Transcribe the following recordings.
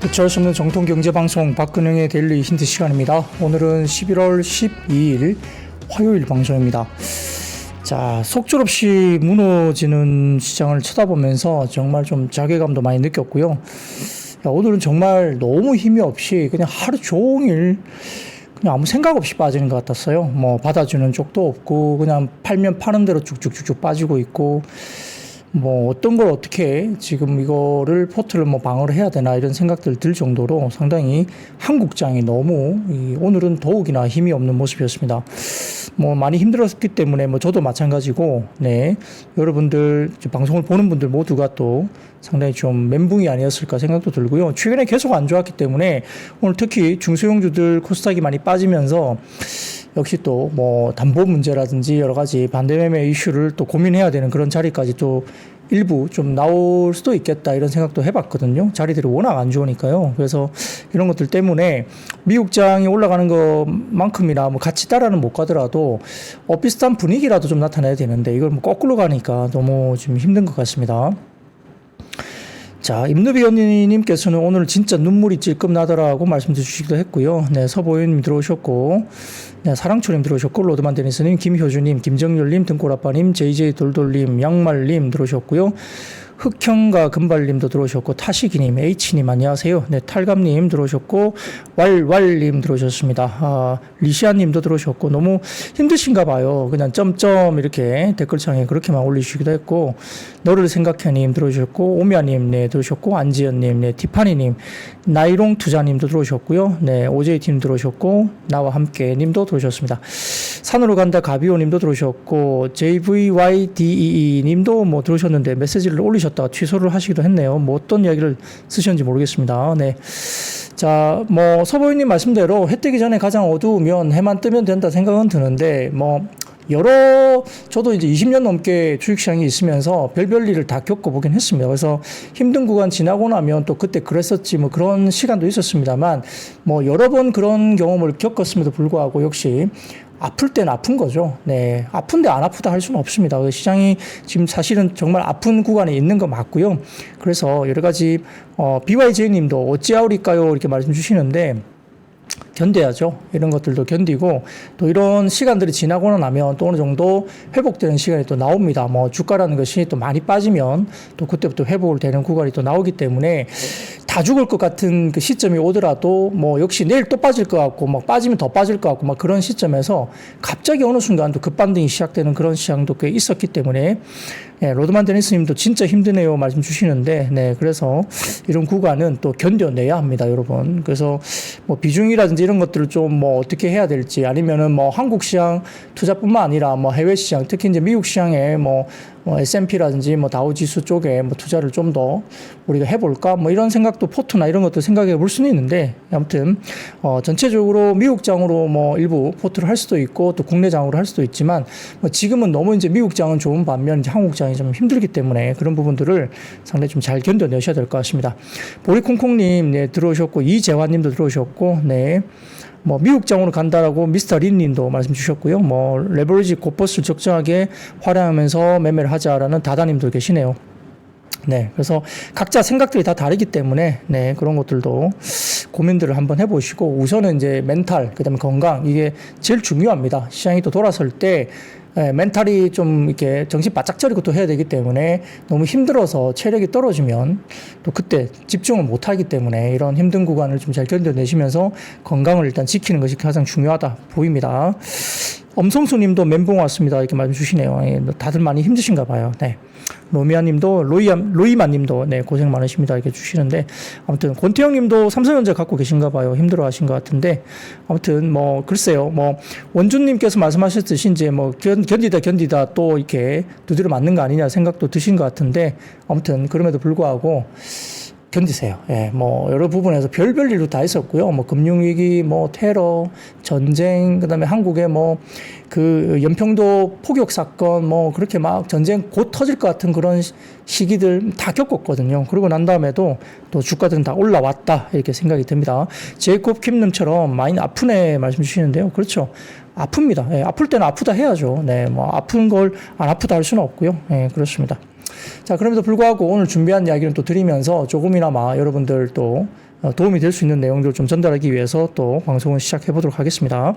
어쩔 수 없는 정통 경제방송 박근영의 데일리 힌트 시간입니다. 오늘은 11월 12일 화요일 방송입니다. 자, 속절없이 무너지는 시장을 쳐다보면서 정말 좀 자괴감도 많이 느꼈고요. 오늘은 정말 너무 힘이 없이 그냥 하루 종일 그냥 아무 생각 없이 빠지는 것 같았어요. 뭐 받아주는 쪽도 없고 그냥 팔면 파는 대로 쭉쭉쭉쭉 빠지고 있고, 뭐 어떤 걸 어떻게 지금 이거를 포트를 뭐 방어를 해야 되나 이런 생각들 들 정도로 상당히 한국장이 너무 오늘은 더욱이나 힘이 없는 모습이었습니다. 뭐 많이 힘들었기 때문에 뭐 저도 마찬가지고, 네, 여러분들 방송을 보는 분들 모두가 또 상당히 좀 멘붕이 아니었을까 생각도 들고요. 최근에 계속 안 좋았기 때문에 오늘 특히 중소형주들 코스닥이 많이 빠지면서 역시 또 뭐 담보 문제라든지 여러 가지 반대매매 이슈를 또 고민해야 되는 그런 자리까지 또 일부 좀 나올 수도 있겠다 이런 생각도 해봤거든요. 자리들이 워낙 안 좋으니까요. 그래서 이런 것들 때문에 미국장이 올라가는 것만큼이나 뭐 같이 따라는 못 가더라도 비슷한 분위기라도 좀 나타내야 되는데 이걸 뭐 거꾸로 가니까 너무 좀 힘든 것 같습니다. 자, 임누비 언니님께서는 오늘 진짜 눈물이 찔끔 나더라고 말씀 주시기도 했고요. 네, 서보현님 들어오셨고, 네, 사랑초님 들어오셨고, 로드만 데니스님, 김효주님, 김정률님, 등골아빠님, JJ 돌돌님, 양말님 들어오셨고요. 흑형과 금발님도 들어오셨고, 타시기님, H님 안녕하세요. 네, 탈감님 들어오셨고, 왈왈님 들어오셨습니다. 리시아님도 들어오셨고, 너무 힘드신가 봐요. 그냥 점점 이렇게 댓글창에 그렇게만 올리시기도 했고, 너를 생각해님 들어오셨고, 오미아님 네 들어오셨고, 안지연님, 네, 티파니님, 나이롱 투자님도 들어오셨고요. 네, 오제이팀 들어오셨고, 나와 함께님도 들어오셨습니다. 산으로 간다 가비오님도 들어오셨고, JVYDEE님도 뭐 들어오셨는데 메시지를 올리셨다가 취소를 하시기도 했네요. 뭐 어떤 이야기를 쓰셨는지 모르겠습니다. 네. 자, 뭐 서보이님 말씀대로 해 뜨기 전에 가장 어두우면 해만 뜨면 된다 생각은 드는데, 뭐 저도 이제 20년 넘게 주식시장에 있으면서 별별 일을 다 겪어보긴 했습니다. 그래서 힘든 구간 지나고 나면 또 그때 그랬었지 뭐 그런 시간도 있었습니다만, 뭐 여러 번 그런 경험을 겪었음에도 불구하고 역시 아플 땐 아픈 거죠. 네. 아픈데 안 아프다 할 수는 없습니다. 시장이 지금 사실은 정말 아픈 구간에 있는 거 맞고요. 그래서 여러 가지, BYJ 님도 어찌하오리까요? 이렇게 말씀 주시는데, 견뎌야죠. 이런 것들도 견디고, 또 이런 시간들이 지나고 나면 또 어느 정도 회복되는 시간이 또 나옵니다. 뭐 주가라는 것이 또 많이 빠지면 또 그때부터 회복을 되는 구간이 또 나오기 때문에 다 죽을 것 같은 그 시점이 오더라도 뭐 역시 내일 또 빠질 것 같고 막 빠지면 더 빠질 것 같고 막 그런 시점에서 갑자기 어느 순간 또 급반등이 시작되는 그런 시장도 꽤 있었기 때문에, 네, 로드만 데니스님도 진짜 힘드네요 말씀 주시는데, 네, 그래서 이런 구간은 또 견뎌내야 합니다, 여러분. 그래서 뭐 비중이라든지 이런 것들을 좀 뭐 어떻게 해야 될지, 아니면은 뭐 한국 시장 투자뿐만 아니라 뭐 해외 시장, 특히 이제 미국 시장에 뭐 S&P라든지 뭐 다우지수 쪽에 뭐 투자를 좀 더 우리가 해볼까? 뭐 이런 생각도 포트나 이런 것도 생각해 볼 수는 있는데, 아무튼, 전체적으로 미국장으로 뭐 일부 포트를 할 수도 있고 또 국내장으로 할 수도 있지만, 뭐 지금은 너무 이제 미국장은 좋은 반면 이제 한국장이 좀 힘들기 때문에 그런 부분들을 상당히 좀 잘 견뎌내셔야 될 것 같습니다. 보리콩콩님, 네, 들어오셨고, 이재환님도 들어오셨고, 네. 뭐 미국장으로 간다라고 미스터 린님도 말씀 주셨고요. 뭐 레버리지 곧버스를 적정하게 활용하면서 매매를 하자라는 다다님도 계시네요. 네, 그래서 각자 생각들이 다 다르기 때문에, 네, 그런 것들도 고민들을 한번 해보시고, 우선은 이제 멘탈, 그다음에 건강, 이게 제일 중요합니다. 시장이 또 돌아설 때 멘탈이 좀 이렇게 정신 바짝 차리고 또 해야 되기 때문에, 너무 힘들어서 체력이 떨어지면 또 그때 집중을 못 하기 때문에 이런 힘든 구간을 좀 잘 견뎌내시면서 건강을 일단 지키는 것이 가장 중요하다 보입니다. 엄성수님도 멘붕 왔습니다 이렇게 말씀 주시네요. 다들 많이 힘드신가 봐요. 네. 로미아님도, 로이마님도, 네, 고생 많으십니다 이렇게 주시는데, 아무튼 권태형님도 삼성전자 갖고 계신가 봐요. 힘들어하신 것 같은데, 아무튼 뭐 글쎄요, 뭐 원준님께서 말씀하셨듯이 이제 뭐 견디다 또 이렇게 두드려 맞는 거 아니냐 생각도 드신 것 같은데, 아무튼 그럼에도 불구하고 견디세요. 예, 뭐 여러 부분에서 별별 일도 다 있었고요. 뭐 금융위기, 뭐 테러, 전쟁, 그다음에 한국에 뭐 그 연평도 포격 사건, 뭐 그렇게 막 전쟁 곧 터질 것 같은 그런 시기들 다 겪었거든요. 그러고 난 다음에도 또 주가들은 다 올라왔다 이렇게 생각이 듭니다. 제이콥 킴님처럼 많이 아프네 말씀 주시는데요. 그렇죠. 아픕니다. 예, 아플 때는 아프다 해야죠. 네, 뭐 아픈 걸 안 아프다 할 수는 없고요. 예, 그렇습니다. 자, 그럼에도 불구하고 오늘 준비한 이야기를 또 드리면서 조금이나마 여러분들 또 도움이 될 수 있는 내용들을 좀 전달하기 위해서 또 방송을 시작해 보도록 하겠습니다.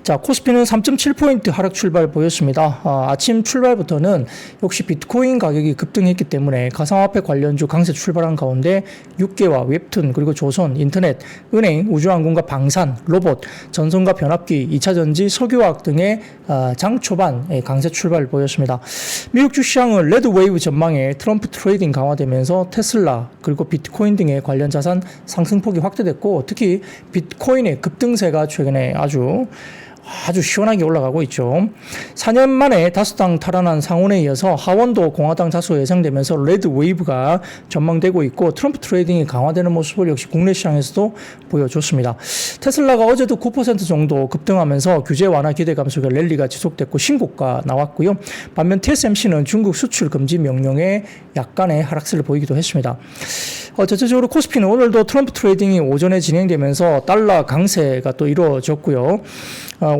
자, 코스피는 3.7포인트 하락 출발 보였습니다. 아침 출발부터는 역시 비트코인 가격이 급등했기 때문에 가상화폐 관련주 강세 출발한 가운데 6개와 웹툰, 그리고 조선, 인터넷, 은행, 우주항공과 방산, 로봇, 전선과 변압기, 2차전지, 석유화학 등의 장 초반 강세 출발 보였습니다. 미국 주시장은 레드 웨이브 전망에 트럼프 트레이딩 강화되면서 테슬라, 그리고 비트코인 등의 관련 자산 상승폭이 확대됐고, 특히 비트코인의 급등세가 최근에 아주 시원하게 올라가고 있죠. 4년 만에 다수당 탈환한 상원에 이어서 하원도 공화당 다수 예상되면서 레드 웨이브가 전망되고 있고, 트럼프 트레이딩이 강화되는 모습을 역시 국내 시장에서도 보여줬습니다. 테슬라가 어제도 9% 정도 급등하면서 규제 완화 기대감 속에 랠리가 지속됐고 신고가 나왔고요. 반면 TSMC는 중국 수출 금지 명령에 약간의 하락세를 보이기도 했습니다. 전체적으로 코스피는 오늘도 트럼프 트레이딩이 오전에 진행되면서 달러 강세가 또 이루어졌고요.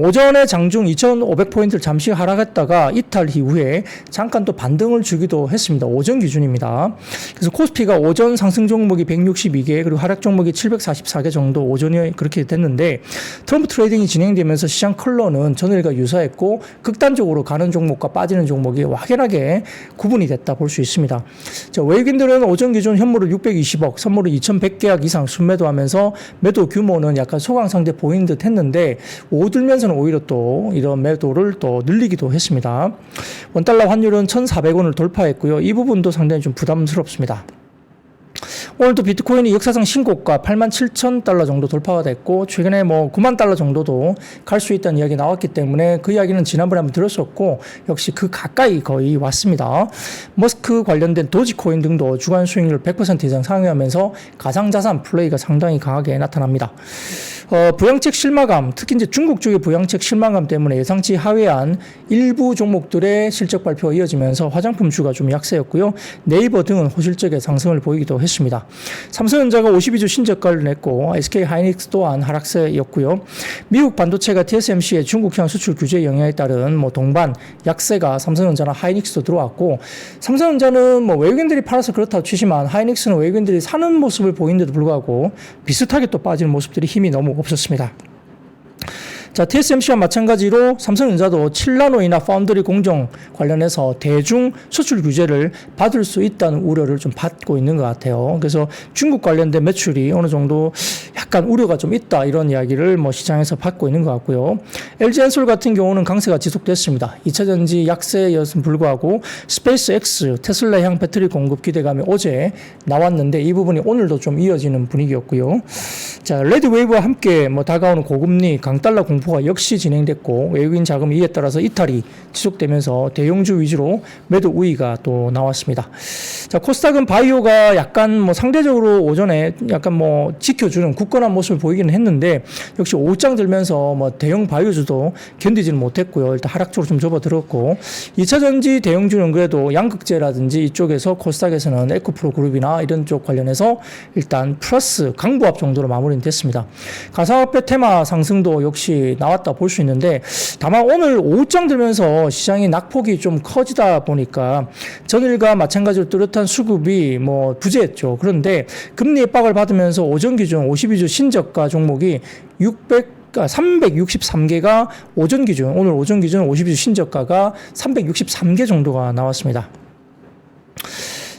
오전에 장중 2,500포인트를 잠시 하락했다가 이탈 이후에 잠깐 또 반등을 주기도 했습니다. 오전 기준입니다. 그래서 코스피가 오전 상승 종목이 162개, 그리고 하락 종목이 744개 정도 오전에 그렇게 됐는데, 트럼프 트레이딩이 진행되면서 시장 컬러는 전일과 유사했고 극단적으로 가는 종목과 빠지는 종목이 확연하게 구분이 됐다 볼 수 있습니다. 자, 외국인들은 오전 기준 현물을 620억, 선물을 2,100계약 이상 순매도하면서 매도 규모는 약간 소강 상태 보이는 듯 했는데, 오들면서는 오히려 또 이런 매도를 또 늘리기도 했습니다. 원달러 환율은 1,400원을 돌파했고요. 이 부분도 상당히 좀 부담스럽습니다. 오늘도 비트코인이 역사상 신고가 87,000달러 정도 돌파가 됐고, 최근에 뭐 9만 달러 정도도 갈 수 있다는 이야기 나왔기 때문에 그 이야기는 지난번에 한번 들었었고, 역시 그 가까이 거의 왔습니다. 머스크 관련된 도지코인 등도 주간 수익률 100% 이상 상회하면서 가상자산 플레이가 상당히 강하게 나타납니다. 부양책 실마감, 특히 이제 중국 쪽의 부양책 실마감 때문에 예상치 하회한 일부 종목들의 실적 발표가 이어지면서 화장품주가 좀 약세였고요. 네이버 등은 호실적인 상승을 보이기도 했습니다. 삼성전자가 52주 신저가를 냈고, SK 하이닉스 또한 하락세였고요. 미국 반도체가 TSMC의 중국향 수출 규제 영향에 따른 뭐 동반 약세가 삼성전자나 하이닉스도 들어왔고, 삼성전자는 뭐 외국인들이 팔아서 그렇다고 치지만 하이닉스는 외국인들이 사는 모습을 보이는데도 불구하고 비슷하게 또 빠지는 모습들이 힘이 너무 없었습니다. 자, TSMC와 마찬가지로 삼성전자도 7나노이나 파운드리 공정 관련해서 대중 수출 규제를 받을 수 있다는 우려를 좀 받고 있는 것 같아요. 그래서 중국 관련된 매출이 어느 정도 약간 우려가 좀 있다, 이런 이야기를 뭐 시장에서 받고 있는 것 같고요. LG엔솔 같은 경우는 강세가 지속됐습니다. 2차전지 약세였음 불구하고 스페이스X, 테슬라향 배터리 공급 기대감이 어제 나왔는데 이 부분이 오늘도 좀 이어지는 분위기였고요. 자, 레드웨이브와 함께 뭐 다가오는 고금리, 강달러 공포가 역시 진행됐고, 외국인 자금 이에 따라서 이탈이 지속되면서 대형주 위주로 매도 우위가 또 나왔습니다. 자, 코스닥은 바이오가 약간 뭐 상대적으로 오전에 약간 뭐 지켜주는 굳건한 모습을 보이기는 했는데, 역시 오후장 들면서 뭐 대형 바이오주도 견디지는 못했고요. 일단 하락적으로 좀 접어들었고, 2차전지 대형주는 그래도 양극재라든지 이쪽에서 코스닥에서는 에코프로 그룹이나 이런 쪽 관련해서 일단 플러스 강보합 정도로 마무리는 됐습니다. 가상화폐 테마 상승도 역시 나왔다 볼 수 있는데, 다만 오늘 오후장 들면서 시장이 낙폭이 좀 커지다 보니까 전일과 마찬가지로 뚜렷한 수급이 뭐 부재했죠. 그런데 금리 압박을 받으면서 오전 기준 52주 신저가 종목이 363개가 오전 기준, 오늘 오전 기준 52주 신저가가 363개 정도가 나왔습니다.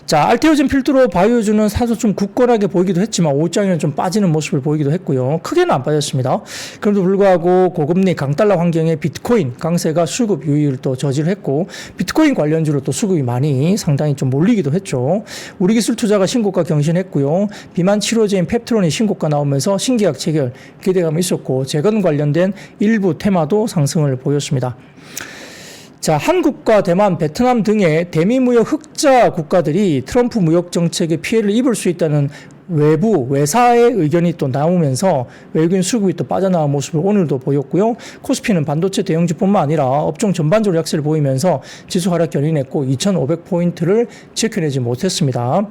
자, 알테오젠 필두로 바이오주는 사실 좀 굳건하게 보이기도 했지만 오후장에는 좀 빠지는 모습을 보이기도 했고요. 크게는 안 빠졌습니다. 그럼에도 불구하고 고금리 강달러 환경에 비트코인 강세가 수급 유입을 또 저지했고, 비트코인 관련주로 또 수급이 많이 상당히 좀 몰리기도 했죠. 우리기술투자가 신고가 경신했고요. 비만 치료제인 펩트론이 신고가 나오면서 신계약 체결 기대감이 있었고, 재건 관련된 일부 테마도 상승을 보였습니다. 자, 한국과 대만, 베트남 등의 대미무역 흑자 국가들이 트럼프 무역 정책에 피해를 입을 수 있다는 외부 외사의 의견이 또 나오면서 외국인 수급이 또 빠져나온 모습을 오늘도 보였고요. 코스피는 반도체 대형주뿐만 아니라 업종 전반적으로 약세를 보이면서 지수 하락 견인했고 2,500포인트를 지켜내지 못했습니다.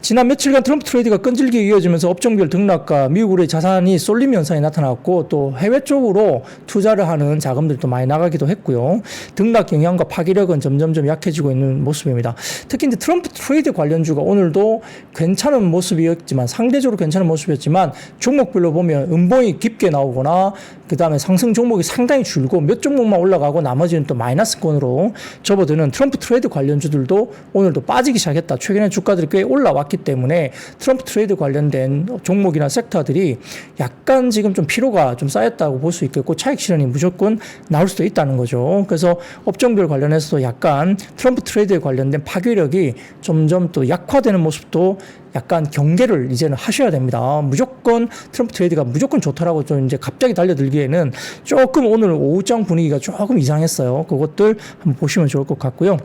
지난 며칠간 트럼프 트레이드가 끈질기게 이어지면서 업종별 등락과 미국의 자산이 쏠림 현상이 나타났고 또 해외 쪽으로 투자를 하는 자금들이 또 많이 나가기도 했고요. 등락 영향과 파괴력은 점점점 약해지고 있는 모습입니다. 특히 이제 트럼프 트레이드 관련주가 오늘도 괜찮은 모습이었지만 상대적으로 괜찮은 모습이었지만 종목별로 보면 음봉이 깊게 나오거나 그 다음에 상승 종목이 상당히 줄고 몇 종목만 올라가고 나머지는 또 마이너스권으로 접어드는 트럼프 트레이드 관련주들도 오늘도 빠지기 시작했다. 최근에 주가들이 꽤 올라왔기 때문에 트럼프 트레이드 관련된 종목이나 섹터들이 약간 지금 좀 피로가 좀 쌓였다고 볼 수 있겠고 차익 실현이 무조건 나올 수도 있다는 거죠. 그래서 업종별 관련해서도 약간 트럼프 트레이드에 관련된 파괴력이 점점 또 약화되는 모습도 약간 경계를 이제는 하셔야 됩니다. 무조건 트럼프 트레이드가 무조건 좋다라고 좀 이제 갑자기 달려들기에는 조금 오늘 오후장 분위기가 조금 이상했어요. 그것들 한번 보시면 좋을 것 같고요.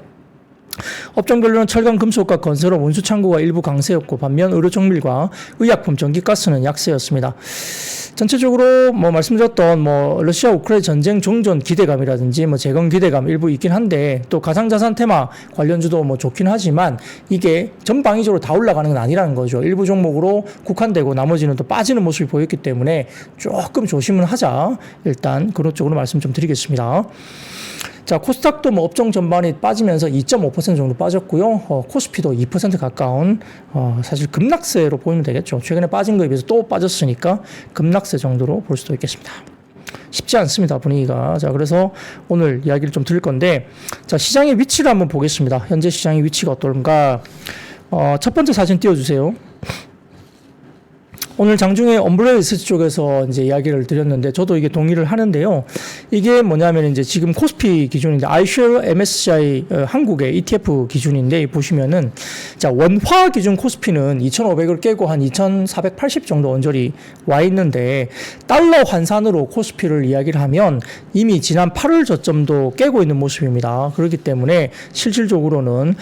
업종별로는 철강, 금속과 건설업, 운수 창고가 일부 강세였고 반면 의료정밀과 의약품, 전기가스는 약세였습니다. 전체적으로 뭐 말씀드렸던 뭐 러시아 우크라이나 전쟁 종전 기대감이라든지 뭐 재건 기대감 일부 있긴 한데 또 가상자산 테마 관련주도 뭐 좋긴 하지만 이게 전방위적으로 다 올라가는 건 아니라는 거죠. 일부 종목으로 국한되고 나머지는 또 빠지는 모습이 보였기 때문에 조금 조심은 하자. 일단 그런 쪽으로 말씀 좀 드리겠습니다. 자, 코스닥도 뭐 업종 전반이 빠지면서 2.5% 정도 빠졌고요. 코스피도 2% 가까운 사실 급락세로 보이면 되겠죠. 최근에 빠진 거에 비해서 또 빠졌으니까 급락세 정도로 볼 수도 있겠습니다. 쉽지 않습니다, 분위기가. 자, 그래서 오늘 이야기를 좀 드릴 건데, 자, 시장의 위치를 한번 보겠습니다. 현재 시장의 위치가 어떨까? 첫 번째 사진 띄워주세요. 오늘 장중에 엄브레라 리서치 쪽에서 이제 이야기를 드렸는데 저도 이게 동의를 하는데요. 이게 뭐냐면 이제 지금 코스피 기준인데 iShares MSCI 한국의 ETF 기준인데 보시면은 자, 원화 기준 코스피는 2,500을 깨고 한 2,480 정도 언저리 와 있는데 달러 환산으로 코스피를 이야기를 하면 이미 지난 8월 저점도 깨고 있는 모습입니다. 그렇기 때문에 실질적으로는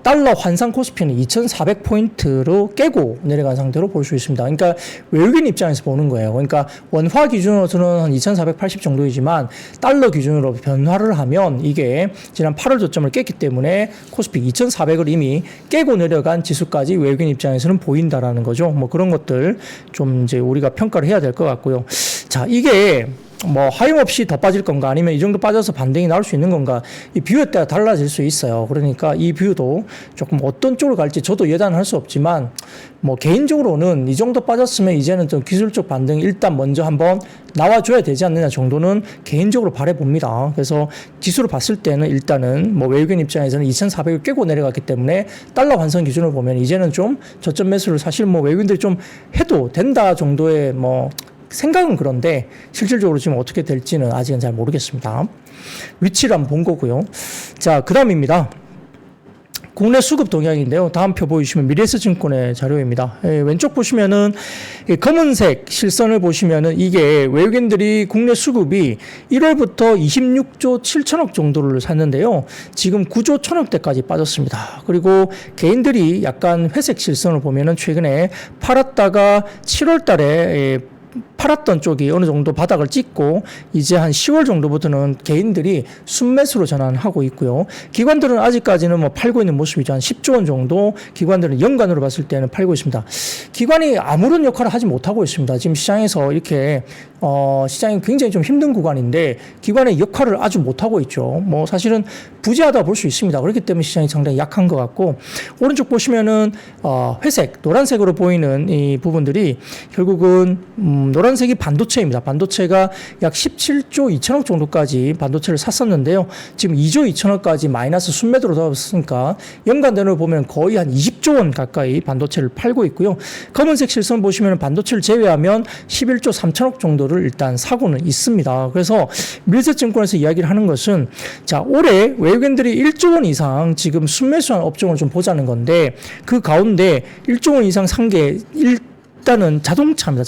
달러 환산 코스피는 2,400포인트로 깨고 내려간 상태로 볼 수 있습니다. 그러니까 외국인 입장에서 보는 거예요. 그러니까 원화 기준으로는 한 2,480 정도이지만 달러 기준으로 변화를 하면 이게 지난 8월 저점을 깼기 때문에 코스피 2,400을 이미 깨고 내려간 지수까지 외국인 입장에서는 보인다라는 거죠. 뭐 그런 것들 좀 이제 우리가 평가를 해야 될 것 같고요. 자, 이게 뭐 하염없이 더 빠질 건가 아니면 이 정도 빠져서 반등이 나올 수 있는 건가 이 뷰에 따라 달라질 수 있어요. 그러니까 이 뷰도 조금 어떤 쪽으로 갈지 저도 예단할 수 없지만 뭐 개인적으로는 이 정도 빠졌으면 이제는 좀 기술적 반등이 일단 먼저 한번 나와줘야 되지 않느냐 정도는 개인적으로 바라봅니다. 그래서 지수로 봤을 때는 일단은 뭐 외국인 입장에서는 2,400을 깨고 내려갔기 때문에 달러 환산 기준을 보면 이제는 좀 저점 매수를 사실 뭐 외국인들이 좀 해도 된다 정도의 뭐 생각은 그런데 실질적으로 지금 어떻게 될지는 아직은 잘 모르겠습니다. 위치를 한번 본 거고요. 자, 그 다음입니다. 국내 수급 동향인데요. 다음 표 보이시면 미래에셋증권의 자료입니다. 왼쪽 보시면은 검은색 실선을 보시면은 이게 외국인들이 국내 수급이 1월부터 26조 7천억 정도를 샀는데요. 지금 9조 1천억대까지 빠졌습니다. 그리고 개인들이 약간 회색 실선을 보면은 최근에 팔았다가 7월 달에 팔았던 쪽이 어느 정도 바닥을 찍고 이제 한 10월 정도부터는 개인들이 순매수로 전환하고 있고요. 기관들은 아직까지는 뭐 팔고 있는 모습이죠. 한 10조 원 정도 기관들은 연간으로 봤을 때는 팔고 있습니다. 기관이 아무런 역할을 하지 못하고 있습니다. 지금 시장에서 이렇게 시장이 굉장히 좀 힘든 구간인데 기관의 역할을 아주 못하고 있죠. 뭐 사실은 부재하다 볼 수 있습니다. 그렇기 때문에 시장이 상당히 약한 것 같고 오른쪽 보시면은 회색, 노란색으로 보이는 이 부분들이 결국은 노란색이 반도체입니다. 반도체가 약 17조 2천억 정도까지 반도체를 샀었는데요. 지금 2조 2천억까지 마이너스 순매도로 들어갔으니까 연간대로 보면 거의 한 20조 원 가까이 반도체를 팔고 있고요. 검은색 실선 보시면 반도체를 제외하면 11조 3천억 정도를 일단 사고는 있습니다. 그래서 밀셋증권에서 이야기를 하는 것은 자, 올해 외국인들이 1조 원 이상 지금 순매수한 업종을 좀 보자는 건데 그 가운데 1조 원 이상 산 게 일단은 자동차입니다.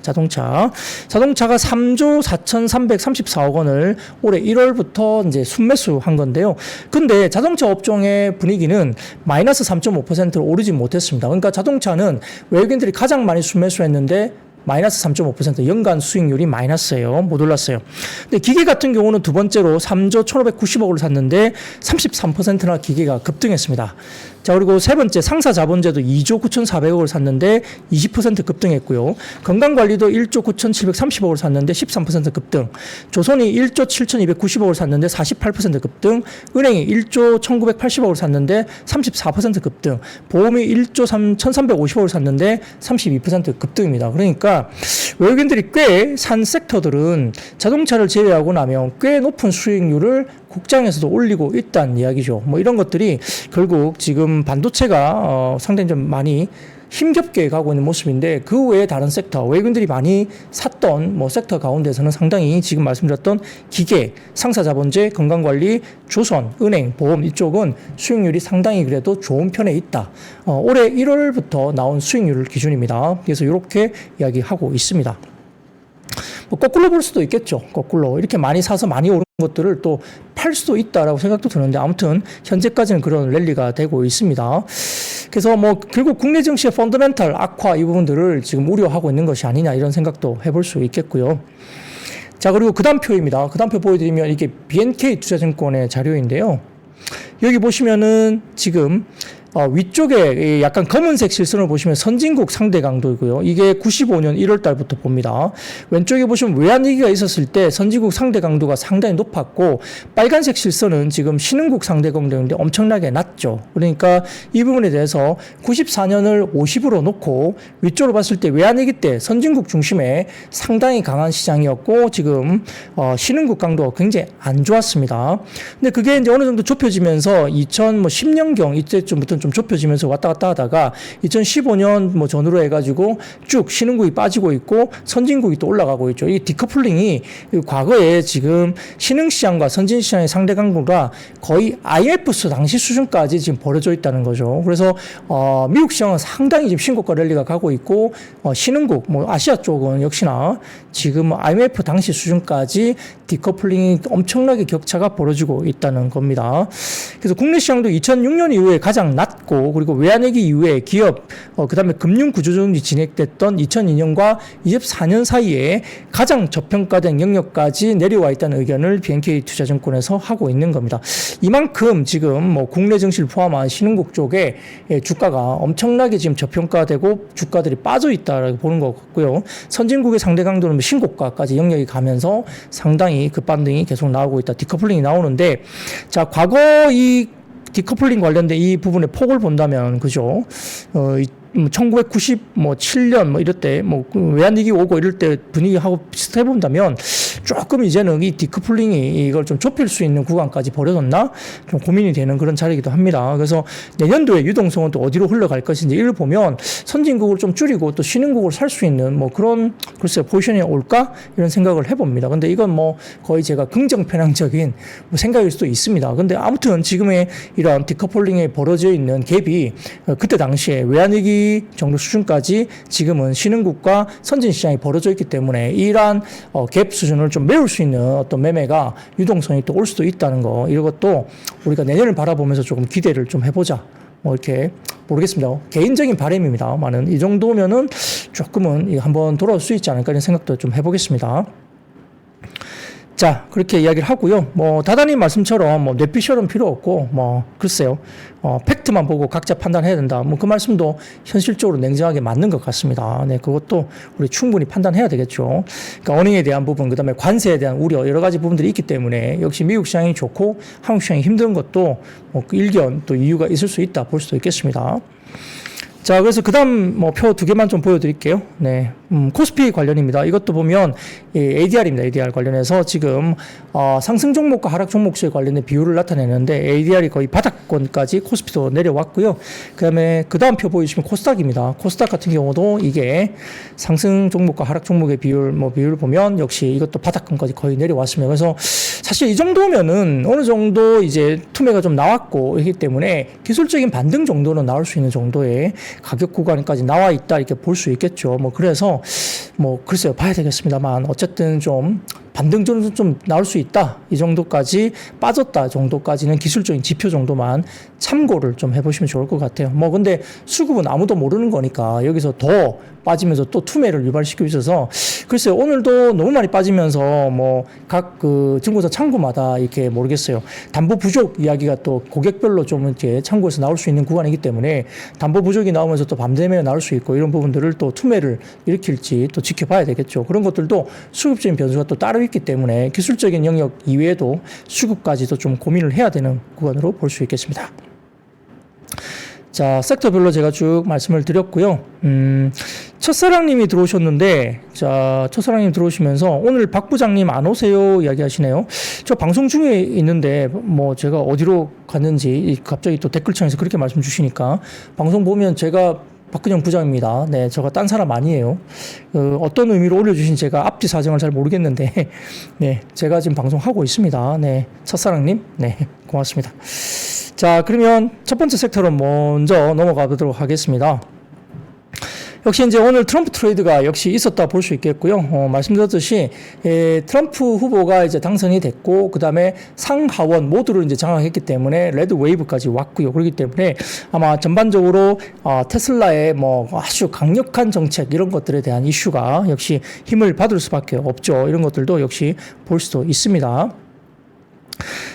자동차가 3조 4,334억 원을 올해 1월부터 이제 순매수한 건데요. 근데 자동차 업종의 분위기는 마이너스 3.5%로 오르지 못했습니다. 그러니까 자동차는 외국인들이 가장 많이 순매수했는데 마이너스 3.5% 연간 수익률이 마이너스예요. 못 올랐어요. 근데 기계 같은 경우는 두 번째로 3조 1,590억을 샀는데 33%나 기계가 급등했습니다. 자, 그리고 세 번째 상사 자본제도 2조 9,400억을 샀는데 20% 급등했고요. 건강관리도 1조 9,730억을 샀는데 13% 급등. 조선이 1조 7,290억을 샀는데 48% 급등. 은행이 1조 1,980억을 샀는데 34% 급등. 보험이 1조 1,350억을 샀는데 32% 급등입니다. 그러니까 외국인들이 꽤 산 섹터들은 자동차를 제외하고 나면 꽤 높은 수익률을 국장에서도 올리고 있다는 이야기죠. 뭐 이런 것들이 결국 지금 반도체가 상당히 좀 많이 힘겹게 가고 있는 모습인데 그 외에 다른 섹터, 외국인들이 많이 샀던 뭐 섹터 가운데서는 상당히 지금 말씀드렸던 기계, 상사자본제, 건강관리, 조선, 은행, 보험 이쪽은 수익률이 상당히 그래도 좋은 편에 있다. 올해 1월부터 나온 수익률 기준입니다. 그래서 이렇게 이야기하고 있습니다. 뭐 거꾸로 볼 수도 있겠죠. 거꾸로 이렇게 많이 사서 많이 오른 것들을 또 팔 수도 있다라고 생각도 드는데 아무튼 현재까지는 그런 랠리가 되고 있습니다. 그래서 뭐 결국 국내 증시의 펀더멘탈 악화 이 부분들을 지금 우려하고 있는 것이 아니냐 이런 생각도 해볼 수 있겠고요. 자, 그리고 그 다음 표입니다. 그 다음 표 보여드리면 이게 BNK 투자증권의 자료인데요. 여기 보시면은 지금 위쪽에 약간 검은색 실선을 보시면 선진국 상대 강도이고요. 이게 95년 1월 달부터 봅니다. 왼쪽에 보시면 외환위기가 있었을 때 선진국 상대 강도가 상당히 높았고 빨간색 실선은 지금 신흥국 상대 강도인데 엄청나게 낮죠. 그러니까 이 부분에 대해서 94년을 50으로 놓고 위쪽으로 봤을 때 외환위기 때 선진국 중심의 상당히 강한 시장이었고 지금 신흥국 강도가 굉장히 안 좋았습니다. 근데 그게 이제 어느 정도 좁혀지면서 2010년경 이때쯤부터 좀 좁혀지면서 왔다 갔다 하다가 2015년 뭐 전후로 해가지고 쭉 신흥국이 빠지고 있고 선진국이 또 올라가고 있죠. 이 디커플링이 과거에 지금 신흥시장과 선진시장의 상대 강도가 거의 IMF 당시 수준까지 지금 벌어져 있다는 거죠. 그래서 미국 시장은 상당히 지금 신고가 랠리가 가고 있고 신흥국 뭐 아시아 쪽은 역시나 지금 IMF 당시 수준까지 디커플링이 엄청나게 격차가 벌어지고 있다는 겁니다. 그래서 국내 시장도 2006년 이후에 가장 낮고 그리고 외환위기 이후에 기업 그다음에 금융 구조조정이 진행됐던 2002년과 24년 사이에 가장 저평가된 영역까지 내려와 있다는 의견을 BNK 투자증권에서 하고 있는 겁니다. 이만큼 지금 뭐 국내 증시를 포함한 신흥국 쪽에 주가가 엄청나게 지금 저평가되고 주가들이 빠져 있다라고 보는 것 같고요. 선진국의 상대 강도는 신고가까지 영역이 가면서 상당히 급반등이 계속 나오고 있다. 디커플링이 나오는데 자, 과거 이 디커플링 관련된 이 부분의 폭을 본다면 그죠? 1997년 뭐 이럴 때 뭐 외환위기 오고 이럴 때 분위기하고 비슷해 본다면 조금 이제는 이 디커플링이 이걸 좀 좁힐 수 있는 구간까지 벌어졌나 좀 고민이 되는 그런 자리이기도 합니다. 그래서 내년도에 유동성은 또 어디로 흘러갈 것인지 이를 보면 선진국을 좀 줄이고 또 신흥국을 살 수 있는 뭐 그런 글쎄요 포지션이 올까 이런 생각을 해봅니다. 근데 이건 뭐 거의 제가 긍정 편향적인 뭐 생각일 수도 있습니다. 근데 아무튼 지금의 이런 디커플링에 벌어져 있는 갭이 그때 당시에 외환위기 정도 수준까지 지금은 신흥국과 선진시장이 벌어져 있기 때문에 이러한 갭 수준을 좀 메울 수 있는 어떤 매매가 유동성이 또 올 수도 있다는 거 이것도 우리가 내년을 바라보면서 조금 기대를 좀 해보자. 뭐 이렇게 모르겠습니다. 개인적인 바람입니다만은 이 정도면은 조금은 한번 돌아올 수 있지 않을까 이런 생각도 좀 해보겠습니다. 자, 그렇게 이야기를 하고요. 뭐 다다님 말씀처럼 뭐 뇌피셜은 필요 없고 뭐 글쎄요. 팩트만 보고 각자 판단해야 된다. 뭐 그 말씀도 현실적으로 냉정하게 맞는 것 같습니다. 네, 그것도 우리 충분히 판단해야 되겠죠. 그러니까 어닝에 대한 부분, 그다음에 관세에 대한 우려 여러 가지 부분들이 있기 때문에 역시 미국 시장이 좋고 한국 시장이 힘든 것도 뭐 일견 또 이유가 있을 수 있다 볼 수도 있겠습니다. 자, 그래서 그 다음 뭐 표 두 개만 좀 보여드릴게요. 네. 코스피 관련입니다. 이것도 보면 ADR입니다. ADR 관련해서 지금 상승 종목과 하락 종목수에 관련된 비율을 나타내는데 ADR이 거의 바닥권까지 코스피도 내려왔고요. 그다음에 그 다음 표 보여주시면 코스닥입니다. 코스닥 같은 경우도 이게 상승 종목과 하락 종목의 비율 비율을 보면 역시 이것도 바닥권까지 거의 내려왔습니다. 그래서 사실 이 정도면은 어느 정도 이제 투매가 좀 나왔고 이기 때문에 기술적인 반등 정도는 나올 수 있는 정도의 가격 구간까지 나와 있다 이렇게 볼 수 있겠죠. 뭐 그래서 뭐 글쎄요 봐야 되겠습니다만 어쨌든 좀 반등 정도 좀 나올 수 있다. 이 정도까지 빠졌다 정도까지는 기술적인 지표 정도만 참고를 좀 해보시면 좋을 것 같아요. 뭐 근데 수급은 아무도 모르는 거니까 여기서 더 빠지면서 또 투매를 유발시키고 있어서 글쎄요, 오늘도 너무 많이 빠지면서 뭐 각 그 증권사 창구마다 이렇게 모르겠어요. 담보 부족 이야기가 또 고객별로 좀 이렇게 창구에서 나올 수 있는 구간이기 때문에 담보 부족이 나오면서 또 밤되면 나올 수 있고 이런 부분들을 또 투매를 일으킬지 또 지켜봐야 되겠죠. 그런 것들도 수급적인 변수가 또 따로 있기 때문에 기술적인 영역 이외에도 수급까지도 좀 고민을 해야 되는 구간으로 볼 수 있겠습니다. 자, 섹터별로 제가 쭉 말씀을 드렸고요. 첫사랑님이 들어오셨는데, 자, 첫사랑님 들어오시면서 오늘 박 부장님 안 오세요 이야기 하시네요. 저 방송 중에 있는데, 뭐 제가 어디로 갔는지 갑자기 또 댓글창에서 그렇게 말씀 주시니까 방송 보면 제가 박근영 부장입니다. 네, 제가 딴 사람 아니에요. 어떤 의미로 올려주신 제가 앞뒤 사정을 잘 모르겠는데, 네, 제가 지금 방송하고 있습니다. 네, 첫사랑님, 네, 고맙습니다. 자, 그러면 첫 번째 섹터로 먼저 넘어가 보도록 하겠습니다. 역시 이제 오늘 트럼프 트레이드가 역시 있었다 볼 수 있겠고요. 말씀드렸듯이 트럼프 후보가 이제 당선이 됐고, 그 다음에 상하원 모두를 이제 장악했기 때문에 레드 웨이브까지 왔고요. 그렇기 때문에 아마 전반적으로 테슬라의 뭐 아주 강력한 정책 이런 것들에 대한 이슈가 역시 힘을 받을 수밖에 없죠. 이런 것들도 역시 볼 수도 있습니다.